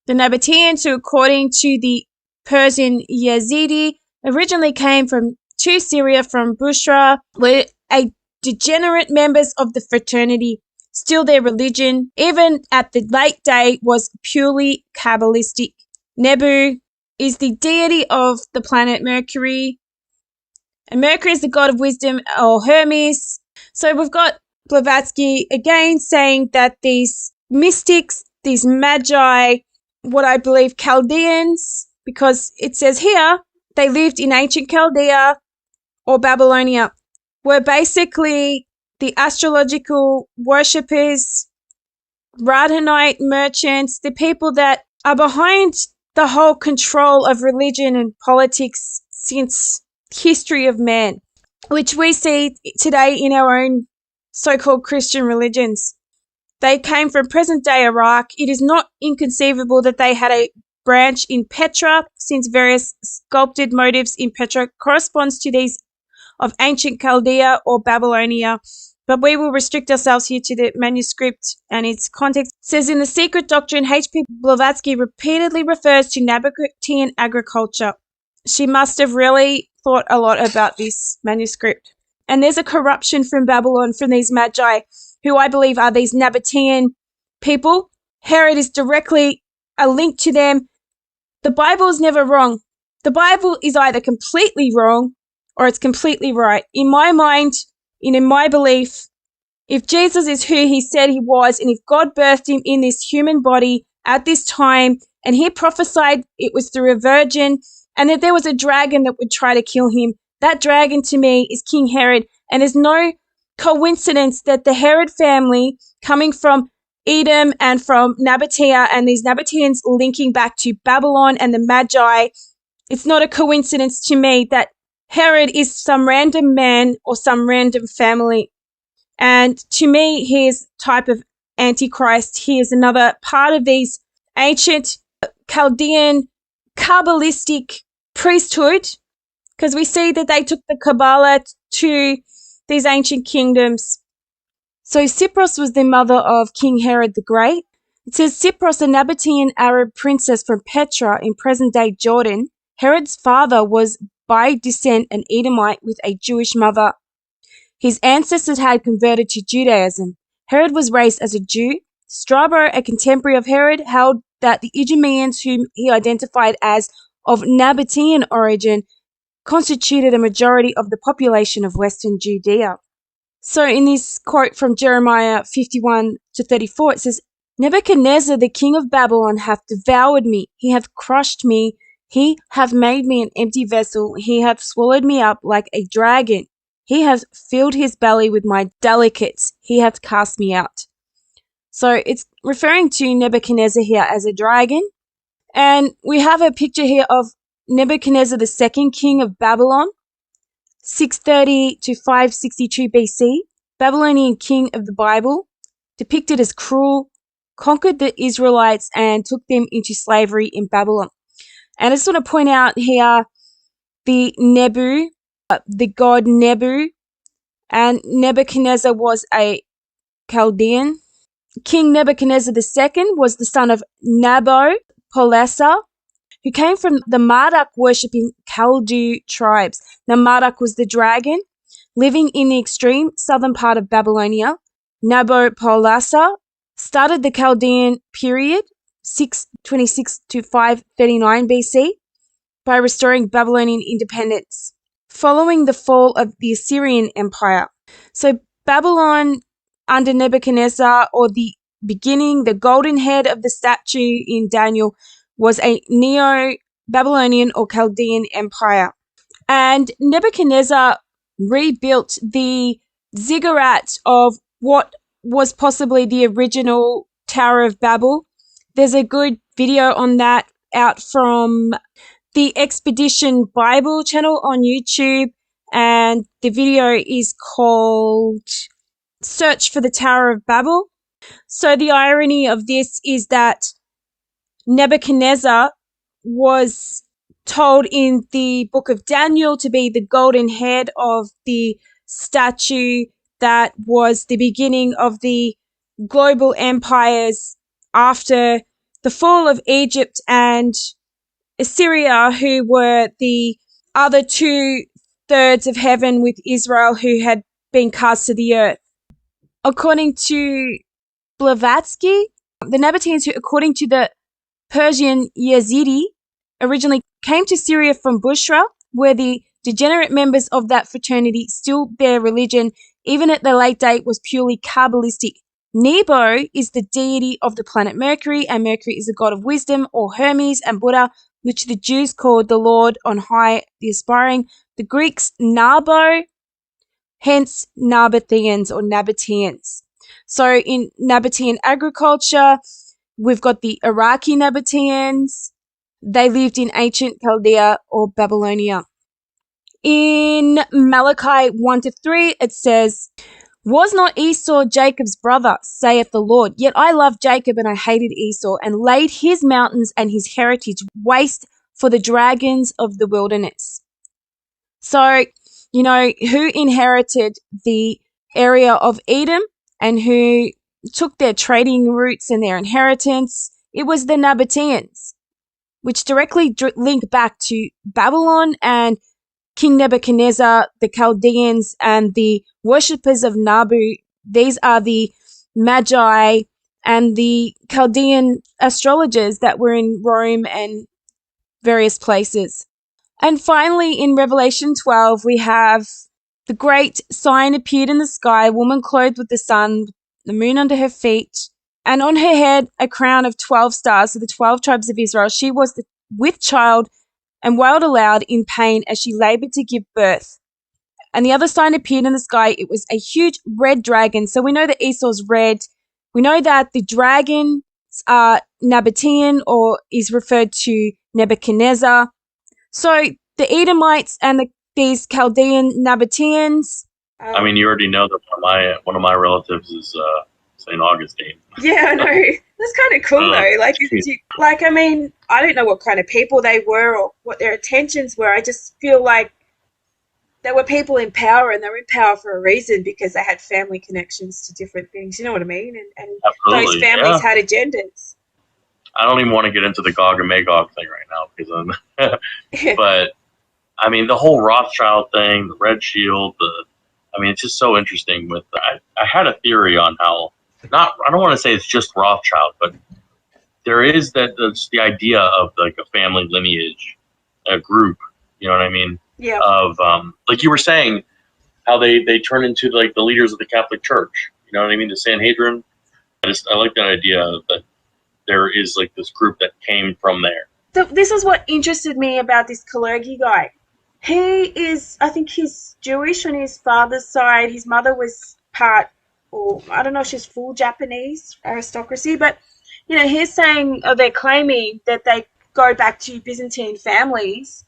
B: The Nabataeans, who according to the Persian Yazidi, originally came to Syria from Busra, were a degenerate members of the fraternity. Still, their religion, even at the late day, was purely Kabbalistic. Nebu is the deity of the planet Mercury, and Mercury is the god of wisdom, or Hermes. So we've got Blavatsky again saying that these mystics, these magi, what I believe Chaldeans, because it says here they lived in ancient Chaldea or Babylonia, were basically the astrological worshippers, Radhanite merchants, the people that are behind the whole control of religion and politics since history of man, which we see today in our own so-called Christian religions. They came from present-day Iraq. It is not inconceivable that they had a branch in Petra, since various sculpted motifs in Petra corresponds to these of ancient Chaldea or Babylonia. But we will restrict ourselves here to the manuscript and its context. It says, in the Secret Doctrine, H.P. Blavatsky repeatedly refers to Nabatean agriculture. She must have really thought a lot about this manuscript. And there's a corruption from Babylon from these magi, who I believe are these Nabataean people. Herod is directly a link to them. The Bible is never wrong. The Bible is either completely wrong or it's completely right. In my mind, in my belief, if Jesus is who he said he was, and if God birthed him in this human body at this time, and he prophesied it was through a virgin, and that there was a dragon that would try to kill him, that dragon to me is King Herod. And there's no coincidence that the Herod family, coming from Edom and from Nabataea, and these Nabateans linking back to Babylon and the Magi, it's not a coincidence to me that Herod is some random man or some random family. And to me, he is type of Antichrist. He is another part of these ancient Chaldean Kabbalistic priesthood, because we see that they took the Kabbalah to these ancient kingdoms. So Cypros was the mother of King Herod the Great. It says Cypros, a Nabatean Arab princess from Petra in present-day Jordan. Herod's father was by descent an Edomite with a Jewish mother. His ancestors had converted to Judaism. Herod was raised as a Jew. Strabo, a contemporary of Herod, held that the Idumeans, whom he identified as of Nabatean origin, constituted a majority of the population of Western Judea. So in this quote from Jeremiah 51-34, it says, Nebuchadnezzar, the king of Babylon, hath devoured me. He hath crushed me. He hath made me an empty vessel. He hath swallowed me up like a dragon. He hath filled his belly with my delicates. He hath cast me out. So it's referring to Nebuchadnezzar here as a dragon. And we have a picture here of Nebuchadnezzar, the second king of Babylon, 630 to 562 BC, Babylonian king of the Bible, depicted as cruel, conquered the Israelites and took them into slavery in Babylon. And I just want to point out here the Nebu, the god Nebu, and Nebuchadnezzar was a Chaldean. King Nebuchadnezzar II was the son of Nabopolassar, who came from the Marduk-worshipping Chaldean tribes. Now, Marduk was the dragon, living in the extreme southern part of Babylonia. Nabopolassar started the Chaldean period, 626 to 539 BC, by restoring Babylonian independence, following the fall of the Assyrian Empire. So Babylon under Nebuchadnezzar, or the beginning, the golden head of the statue in Daniel, was a Neo-Babylonian or Chaldean empire. And Nebuchadnezzar rebuilt the ziggurat of what was possibly the original Tower of Babel. There's a good video on that out from the Expedition Bible channel on YouTube, and the video is called Search for the Tower of Babel. So the irony of this is that Nebuchadnezzar was told in the book of Daniel to be the golden head of the statue that was the beginning of the global empires after the fall of Egypt and Assyria, who were the other 2/3 of heaven with Israel, who had been cast to the earth. According to Blavatsky, the Nabateans, who, according to the Persian Yazidi, originally came to Syria from Busra, where the degenerate members of that fraternity still bear religion, even at the late date, was purely Kabbalistic. Nebo is the deity of the planet Mercury, and Mercury is the god of wisdom, or Hermes, and Buddha, which the Jews called the Lord on high, the aspiring. The Greeks, Nabo, hence Nabateans or Nabateans. So in Nabatean agriculture, we've got the Iraqi Nabateans. They lived in ancient Chaldea or Babylonia. In Malachi 1-3, it says, Was not Esau Jacob's brother, saith the Lord? Yet I loved Jacob, and I hated Esau, and laid his mountains and his heritage waste for the dragons of the wilderness. So, you know, who inherited the area of Edom and who took their trading routes and their inheritance? It was the Nabateans, which directly link back to Babylon and King Nebuchadnezzar, the Chaldeans, and the worshippers of Nabu. These are the Magi and the Chaldean astrologers that were in Rome and various places. And finally, in Revelation 12, we have the great sign appeared in the sky, a woman clothed with the sun, the moon under her feet, and on her head a crown of 12 stars, so the 12 tribes of Israel. She was with child and wailed aloud in pain as she labored to give birth. And the other sign appeared in the sky. It was a huge red dragon. So we know that Esau's red. We know that the dragons are Nabataean, or is referred to Nebuchadnezzar. So the Edomites and these Chaldean Nabataeans.
A: I mean, you already know that one of my relatives is St. Augustine.
B: Yeah, I know. That's kind of cool though. I mean, I don't know what kind of people they were or what their intentions were. I just feel like they were people in power, and they were in power for a reason, because they had family connections to different things. You know what I mean? And those families had agendas.
A: I don't even want to get into the Gog and Magog thing right now, because but I mean, the whole Rothschild thing, the Red Shield, I mean, it's just so interesting. I had a theory on how, I don't want to say it's just Rothschild, but there is the idea of like a family lineage, a group. You know what I mean?
B: Yeah.
A: Of like you were saying, how they turn into like the leaders of the Catholic Church. You know what I mean? The Sanhedrin. I like that idea that there is like this group that came from there.
B: So this is what interested me about this Kalergi guy. I think he's Jewish on his father's side. His mother was part, or I don't know if she's full Japanese aristocracy, but you know, he's saying, or they're claiming that they go back to Byzantine families.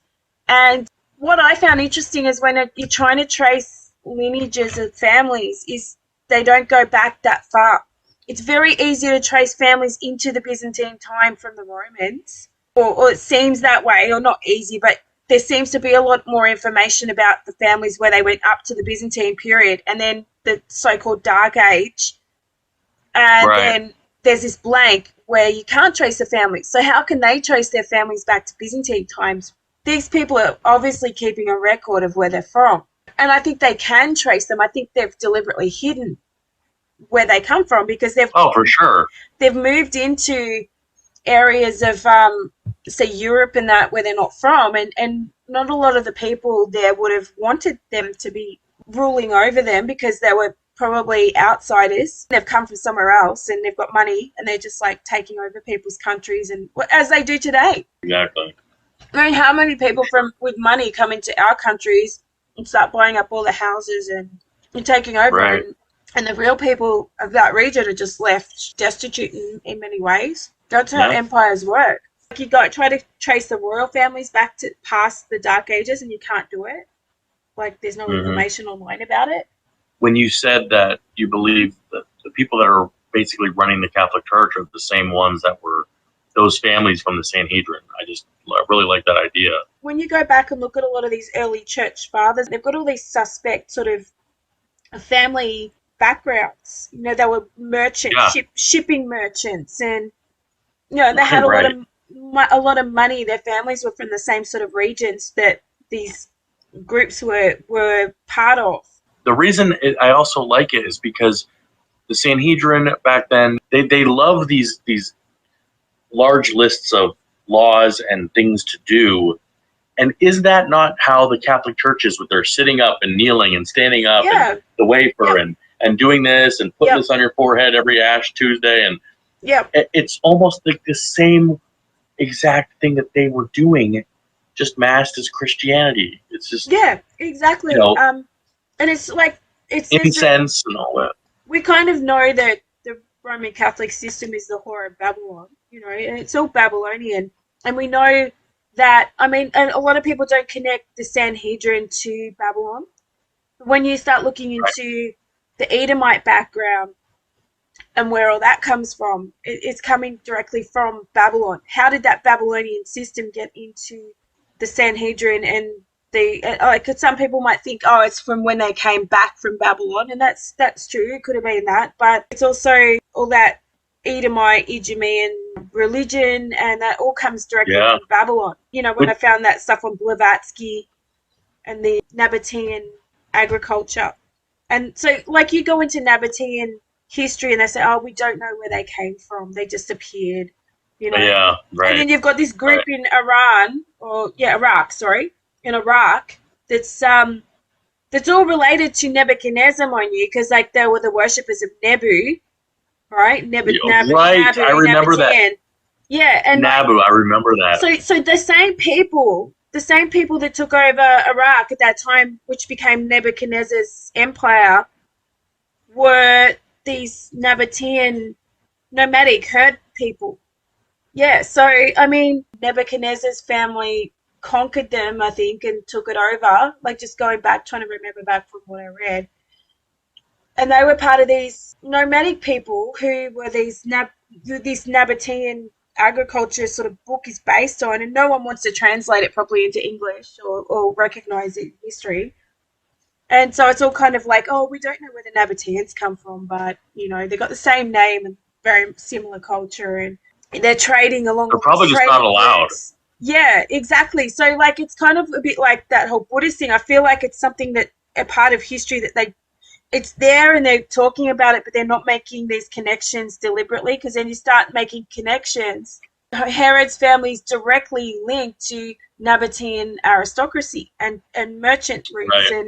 B: And what I found interesting is when you're trying to trace lineages of families, is they don't go back that far. It's very easy to trace families into the Byzantine time from the Romans, or it seems that way, or not easy, but there seems to be a lot more information about the families where they went up to the Byzantine period and then the so-called Dark Age. And then there's this blank where you can't trace the families. So how can they trace their families back to Byzantine times? These people are obviously keeping a record of where they're from. And I think they can trace them. I think they've deliberately hidden where they come from, because
A: for sure.
B: They've moved into areas of, say, Europe and that, where they're not from. And not a lot of the people there would have wanted them to be ruling over them, because they were probably outsiders. They've come from somewhere else and they've got money, and they're just like taking over people's countries, and as they do today.
A: Exactly.
B: I mean, how many people with money come into our countries and start buying up all the houses and taking over, and the real people of that region are just left destitute in many ways. That's how empires work. Like, you try to trace the royal families back to past the Dark Ages, and you can't do it. Like, there's no information online about it.
A: When you said that you believe that the people that are basically running the Catholic Church are the same ones that were those families from the Sanhedrin, I really like that idea.
B: When you go back and look at a lot of these early church fathers, they've got all these suspect sort of family backgrounds. You know, they were merchants, shipping merchants, and you know, they had a lot of money. Their families were from the same sort of regions that these groups were part of.
A: The reason I also like it is because the Sanhedrin back then, they love these large lists of laws and things to do. And is that not how the Catholic Church is, with their sitting up and kneeling and standing up and the wafer and doing this and putting this on your forehead every Ash Tuesday? And it's almost like the same exact thing that they were doing, just masked as Christianity. It's just
B: exactly.
A: You know,
B: and it's like
A: incense and all that.
B: We kind of know that the Roman Catholic system is the whore of Babylon, you know, and it's all Babylonian. And we know that, I mean, and a lot of people don't connect the Sanhedrin to Babylon. When you start looking into the Edomite background and where all that comes from, it's coming directly from Babylon. How did that Babylonian system get into the Sanhedrin? And because some people might think, it's from when they came back from Babylon, and that's true. It could have been that, but it's also all that Edomite, Idumean religion, and that all comes directly from Babylon. You know, when I found that stuff on Blavatsky and the Nabataean agriculture. And so, like, you go into Nabataean history and they say, we don't know where they came from. They just appeared, you know. And then you've got this group in Iraq, that's It's all related to Nebuchadnezzar, mind you, because like they were the worshippers of Nebu, right?
A: Right, I remember that.
B: Nabataean. Yeah, and
A: Nabu, I remember that.
B: So the same people that took over Iraq at that time, which became Nebuchadnezzar's empire, were these Nabataean nomadic herd people. Yeah, so I mean, Nebuchadnezzar's family conquered them, I think, and took it over. Like just going back, trying to remember back from what I read. And they were part of these nomadic people who were this Nabataean agriculture sort of book is based on, and no one wants to translate it properly into English or recognize it in history. And so it's all kind of like, oh, we don't know where the Nabataeans come from, but, you know, they've got the same name and very similar culture, and they're trading along.
A: They're probably just not allowed.
B: Routes. Yeah, exactly. So, like, it's kind of a bit like that whole Buddhist thing. I feel like it's something that a part of history that it's there and they're talking about it, but they're not making these connections deliberately, because then you start making connections. Herod's family is directly linked to Nabataean aristocracy and merchant roots,
A: right.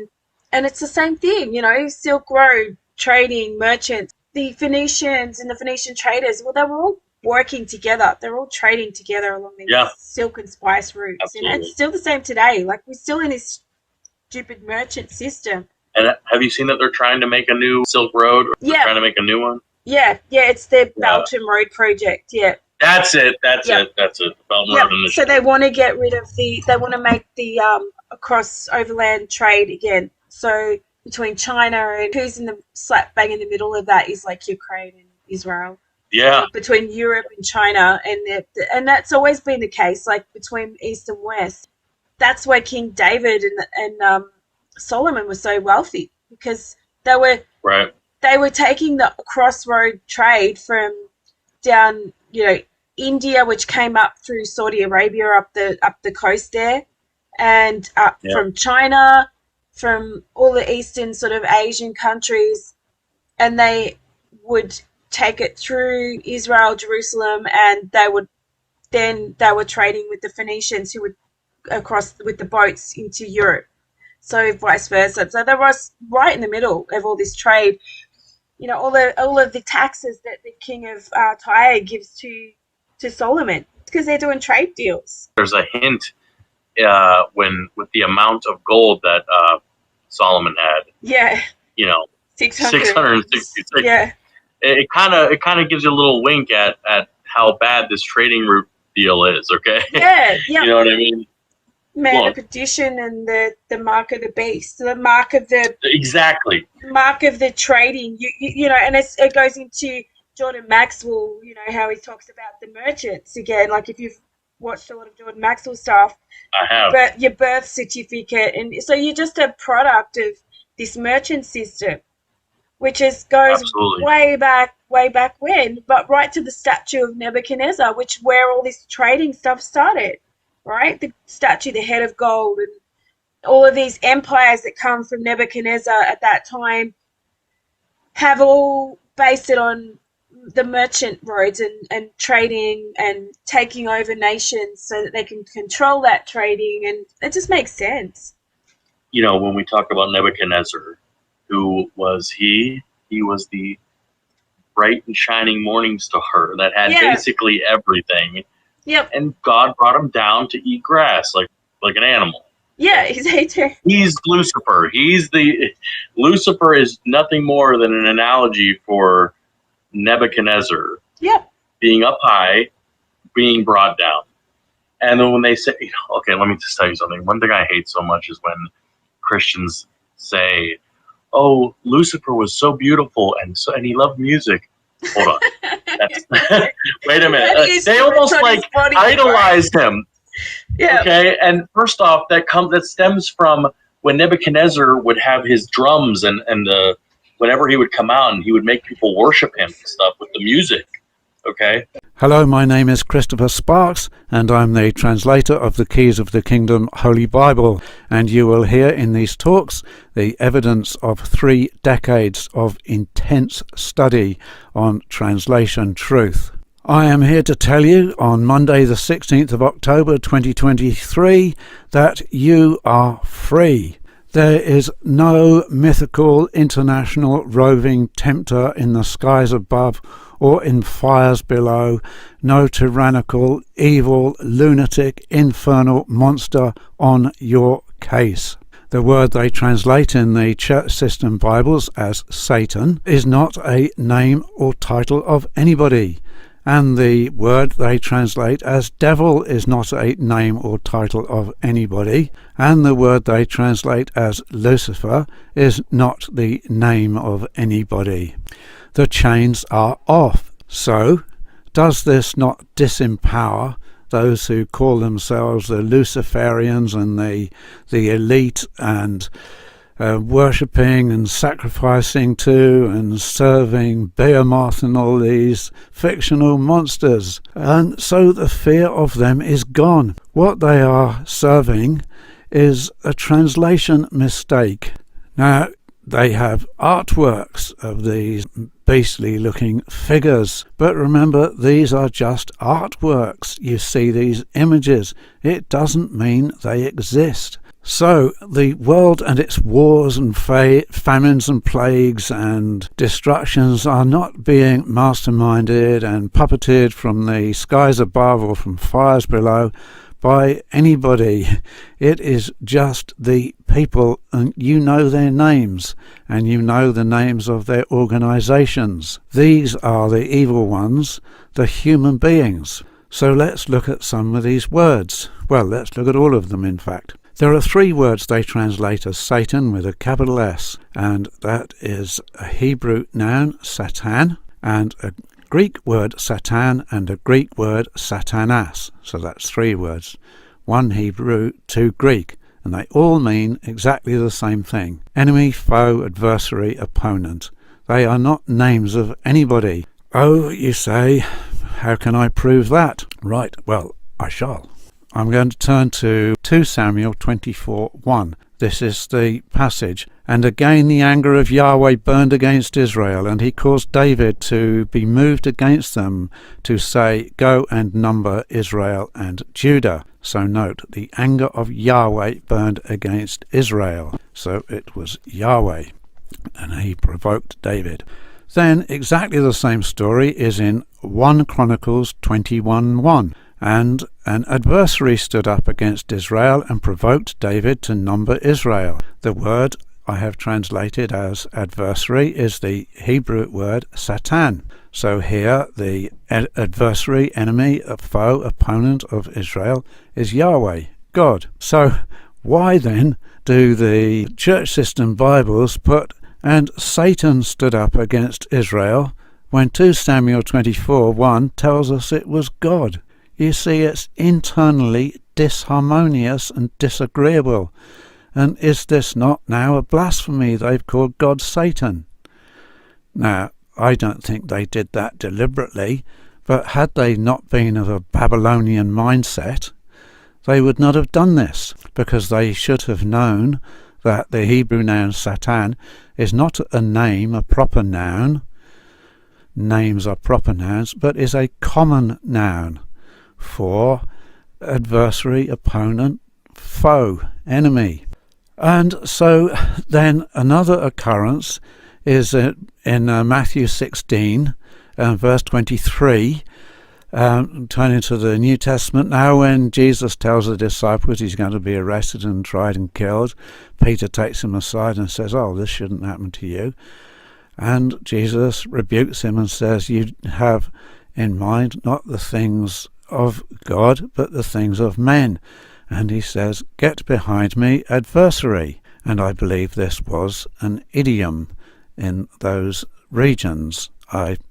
B: And it's the same thing, you know, Silk Road, trading, merchants, the Phoenicians and the Phoenician traders, well, they were all working together. They're all trading together along these silk and spice routes.
A: Absolutely.
B: And it's still the same today. Like, we're still in this stupid merchant system.
A: And have you seen that they're trying to make a new Silk Road? Or they're trying to make a new one?
B: Yeah, it's the Belt and Road project,
A: That's it. The Belt and Road Initiative.
B: So they want to get rid of they want to make the across overland trade again. So between China and who's in the slap bang in the middle of that is like Ukraine and Israel.
A: Yeah.
B: Between Europe and China, and that's always been the case, like between East and West. That's why King David and Solomon was so wealthy, because they were taking the crossroad trade from down, you know, India, which came up through Saudi Arabia up the coast there, and up from China, from all the eastern sort of Asian countries, and they would take it through Israel, Jerusalem, and they were trading with the Phoenicians, who would across with the boats into Europe. So vice versa. So they was right in the middle of all this trade. You know, all of the taxes that the king of Tyre gives to Solomon, because they're doing trade deals.
A: There's a hint with the amount of gold that Solomon had.
B: Yeah.
A: You know, 666.
B: Yeah.
A: It kind of gives you a little wink at how bad this trading route deal is. Okay.
B: Yeah.
A: You know what I mean?
B: Man of perdition and the mark of the beast, the mark of the mark of the trading. You know, and it goes into Jordan Maxwell. You know how he talks about the merchants again. Like, if you've watched a lot of Jordan Maxwell stuff,
A: I have.
B: But your birth certificate, and so you're just a product of this merchant system, which goes way back when, but right to the statue of Nebuchadnezzar, where all this trading stuff started. Right, the statue, the head of gold, and all of these empires that come from Nebuchadnezzar at that time have all based it on the merchant roads and trading and taking over nations so that they can control that trading, and it just makes sense.
A: You know, when we talk about Nebuchadnezzar, who was he? He was the bright and shining morning star that had basically everything.
B: Yep.
A: And God brought him down to eat grass like an animal.
B: Yeah, he's
A: Lucifer. Lucifer is nothing more than an analogy for Nebuchadnezzar.
B: Yep.
A: Being up high, being brought down. And then when they say, okay, let me just tell you something. One thing I hate so much is when Christians say, "Oh, Lucifer was so beautiful and he loved music." Hold on. Wait a minute. They almost like idolized him.
B: Yeah.
A: Okay. And first off, that stems from when Nebuchadnezzar would have his drums and whenever he would come out and he would make people worship him and stuff with the music. Okay.
H: Hello, my name is Christopher Sparks, and I'm the translator of the Keys of the Kingdom Holy Bible, and you will hear in these talks the evidence of 3 decades of intense study on translation truth. I am here to tell you on Monday the 16th of October 2023 that you are free. There is no mythical international roving tempter in the skies above or in fires below, no tyrannical, evil, lunatic, infernal monster on your case. The word they translate in the church system Bibles as Satan is not a name or title of anybody. And the word they translate as devil is not a name or title of anybody. And the word they translate as Lucifer is not the name of anybody. The chains are off. So, does this not disempower those who call themselves the Luciferians and the elite and worshipping and sacrificing to and serving Behemoth and all these fictional monsters? And so the fear of them is gone. What they are serving is a translation mistake. Now, they have artworks of these beastly looking figures, but remember, these are just artworks. You see these images. It doesn't mean they exist. So the world and its wars and famines and plagues and destructions are not being masterminded and puppeted from the skies above or from fires below by anybody. It is just the people, and you know their names, and you know the names of their organizations. These are the evil ones, the human beings. So let's look at some of these words. Well, let's look at all of them, in fact. There are three words they translate as Satan with a capital S, and that is a Hebrew noun, Satan, and a Greek word Satan and a Greek word Satanas. So that's three words. One Hebrew, two Greek. And they all mean exactly the same thing. Enemy, foe, adversary, opponent. They are not names of anybody. Oh, you say, how can I prove that? Right, well, I shall. I'm going to turn to 2 Samuel 24:1. This is the passage. And again the anger of Yahweh burned against Israel, and he caused David to be moved against them, to say, Go and number Israel and Judah. So note, the anger of Yahweh burned against Israel. So it was Yahweh, and he provoked David. Then exactly the same story is in 1 Chronicles 21:1. And an adversary stood up against Israel and provoked David to number Israel. The word I have translated as adversary is the Hebrew word Satan. So here the adversary, enemy, foe, opponent of Israel is Yahweh, God. So why then do the church system Bibles put and Satan stood up against Israel when 2 Samuel 24:1 tells us it was God? You see, it's internally disharmonious and disagreeable. And is this not now a blasphemy? They've called God Satan. Now, I don't think they did that deliberately, but had they not been of a Babylonian mindset, they would not have done this, because they should have known that the Hebrew noun Satan is not a name, a proper noun. Names are proper nouns, but is a common noun for adversary, opponent, foe, enemy. And so then another occurrence is in Matthew 16, verse 23, turning to the New Testament. Now when Jesus tells the disciples he's going to be arrested and tried and killed, Peter takes him aside and says, oh, this shouldn't happen to you. And Jesus rebukes him and says, you have in mind not the things of God, but the things of men. And he says, get behind me, adversary. And I believe this was an idiom in those regions.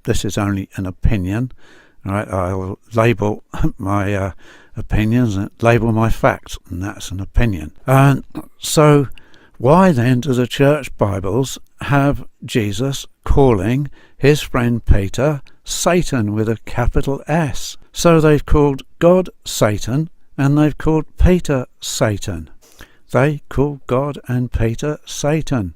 H: This is only an opinion. Right? I'll label my opinions and label my facts, and that's an opinion. And so why then do the church Bibles have Jesus calling his friend Peter Satan with a capital S? So they've called God Satan, and they've called Peter Satan. They call God and Peter Satan.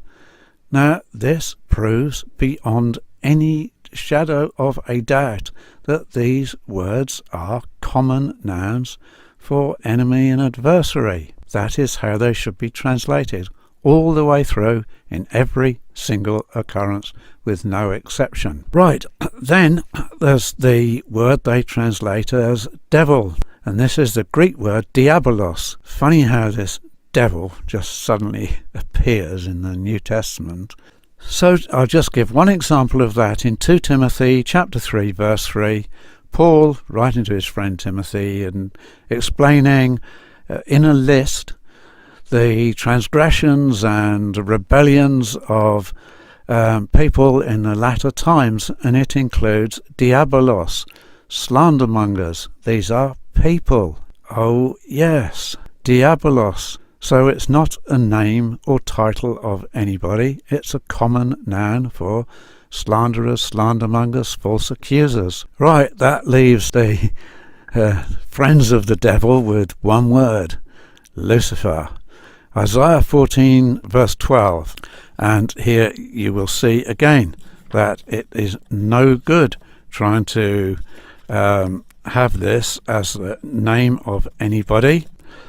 H: Now, this proves beyond any shadow of a doubt that these words are common nouns for enemy and adversary. That is how they should be translated. all the way through in every single occurrence with no exception. Right, then there's the word they translate as devil, and this is the Greek word diabolos. Funny how this devil just suddenly appears in the New Testament. So I'll just give one example of that. In 2 Timothy chapter 3 verse 3, Paul, writing to his friend Timothy and explaining in a list the transgressions and rebellions of people in the latter times, and it includes diabolos, slandermongers. These are people. Oh yes, diabolos. So it's not a name or title of anybody, it's a common noun for slanderers, slandermongers, false accusers. Right, that leaves the friends of the devil with one word: Lucifer. Isaiah 14 verse 12, and here you will see again that it is no good trying to have this as the name of anybody.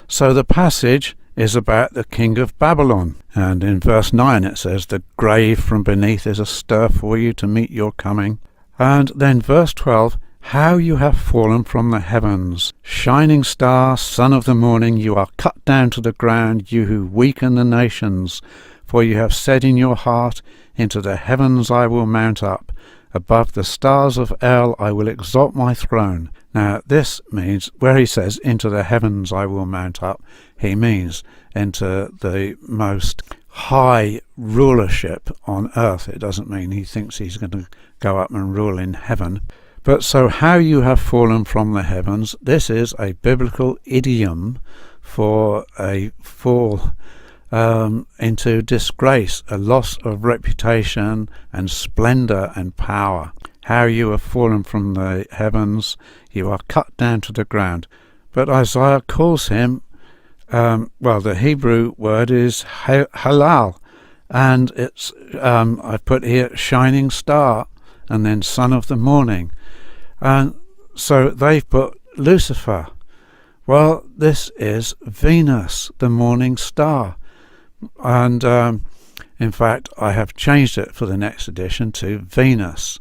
H: So the passage is about the king of Babylon, and in verse 9 it says, the grave from beneath is astir for you to meet your coming. And then verse 12, how you have fallen from the heavens, shining star, son of the morning, you are cut down to the ground, you who weaken the nations. For you have said in your heart, into the heavens I will mount up, above the stars of El I will exalt my throne. Now this means, where he says into the heavens I will mount up, he means into the most high rulership on earth. It doesn't mean he thinks he's going to go up and rule in heaven. But so how you have fallen from the heavens, this is a biblical idiom for a fall into disgrace, a loss of reputation and splendor and power. How you have fallen from the heavens, you are cut down to the ground. But Isaiah calls him, the Hebrew word is halal, and it's, I put here, shining star, and then son of the morning. And so they've put Lucifer. Well, this is Venus, the morning star. And in fact, I have changed it for the next edition to Venus.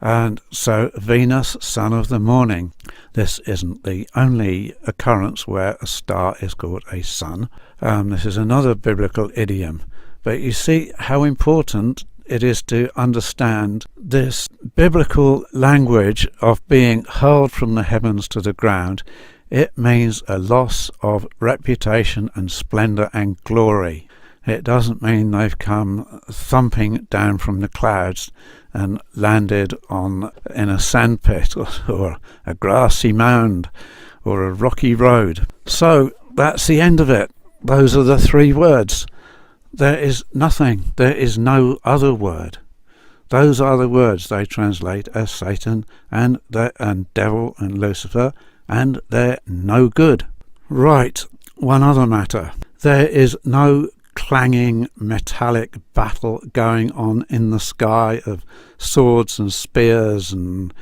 H: And so Venus, son of the morning. This isn't the only occurrence where a star is called a sun. This is another biblical idiom. But you see how important it is to understand this biblical language of being hurled from the heavens to the ground. It means a loss of reputation and splendor and glory. It doesn't mean they've come thumping down from the clouds and landed in a sandpit or a grassy mound or a rocky road. So that's the end of it. Those are the three words. There is nothing. There is no other word. Those are the words they translate as Satan and devil and Lucifer, and they're no good. Right, one other matter. There is no clanging metallic battle going on in the sky of swords and spears and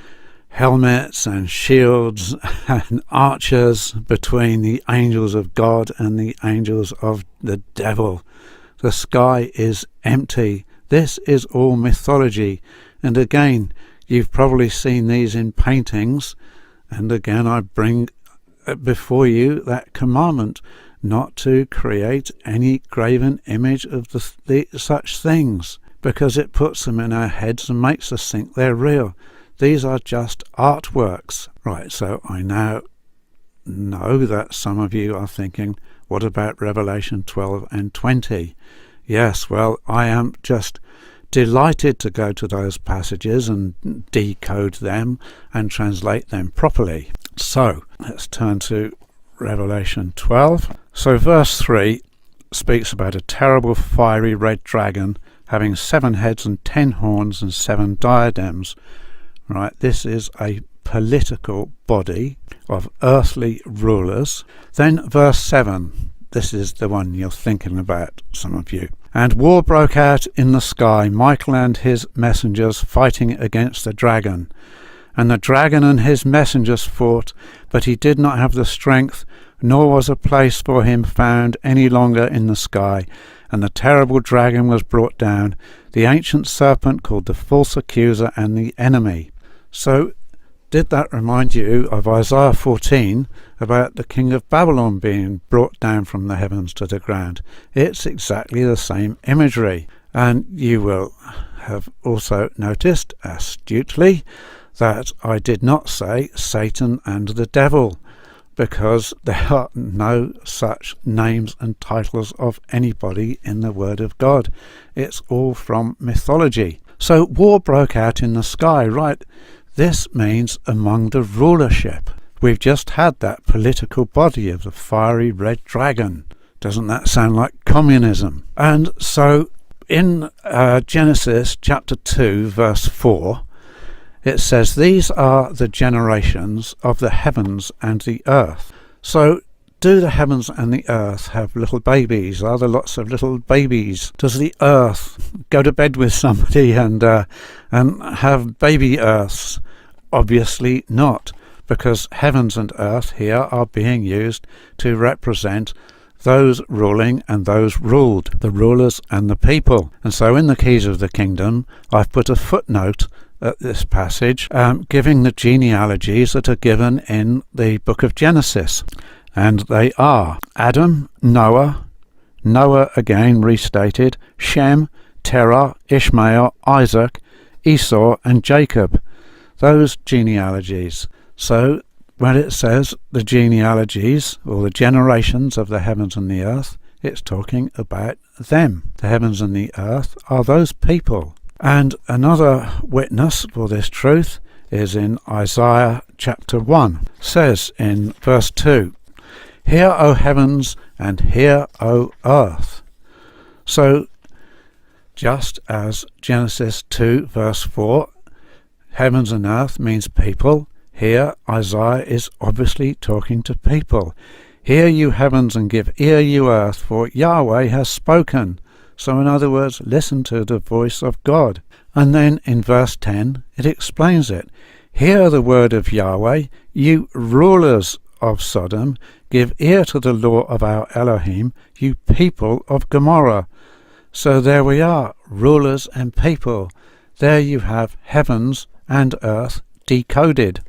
H: helmets and shields and archers between the angels of God and the angels of the devil. The sky is empty. This is all mythology. And again, you've probably seen these in paintings. And again, I bring before you that commandment not to create any graven image of such things, because it puts them in our heads and makes us think they're real. These are just artworks. Right, so I now know that some of you are thinking, what about Revelation 12 and 20? Yes, well, I am just delighted to go to those passages and decode them and translate them properly. So let's turn to Revelation 12. So verse 3 speaks about a terrible fiery red dragon having 7 heads and 10 horns and 7 diadems. Right, this is a political body of earthly rulers. Then verse 7, this is the one you're thinking about, some of you. And war broke out in the sky, Michael and his messengers fighting against the dragon. And the dragon and his messengers fought, but he did not have the strength, nor was a place for him found any longer in the sky. and the terrible dragon was brought down, the ancient serpent called the false accuser and the enemy. So, did that remind you of Isaiah 14 about the king of Babylon being brought down from the heavens to the ground? It's exactly the same imagery. And you will have also noticed astutely that I did not say Satan and the devil, because there are no such names and titles of anybody in the Word of God. It's all from mythology. So war broke out in the sky, right? This means among the rulership. We've just had that political body of the fiery red dragon. Doesn't that sound like communism? And so in Genesis chapter 2 verse 4, it says, "These are the generations of the heavens and the earth." So do the heavens and the earth have little babies? Are there lots of little babies? Does the earth go to bed with somebody and have baby earths? Obviously not, because heavens and earth here are being used to represent those ruling and those ruled, the rulers and the people. And so in the Keys of the Kingdom, I've put a footnote at this passage, giving the genealogies that are given in the book of Genesis. And they are Adam, Noah again restated, Shem, Terah, Ishmael, Isaac, Esau and Jacob. Those genealogies. So when it says the genealogies or the generations of the heavens and the earth, it's talking about them. The heavens and the earth are those people. And another witness for this truth is in Isaiah chapter 1. It says in verse 2, "Hear, O heavens, and hear, O earth." So just as Genesis 2 verse 4, heavens and earth means people, here Isaiah is obviously talking to people. "Hear, you heavens, and give ear, you earth, for Yahweh has spoken." So in other words, listen to the voice of God. And then in verse 10 it explains it. "Hear the word of Yahweh, you rulers of Sodom, give ear to the law of our Elohim, you people of Gomorrah." So there we are, rulers and people. There you have heavens and earth decoded.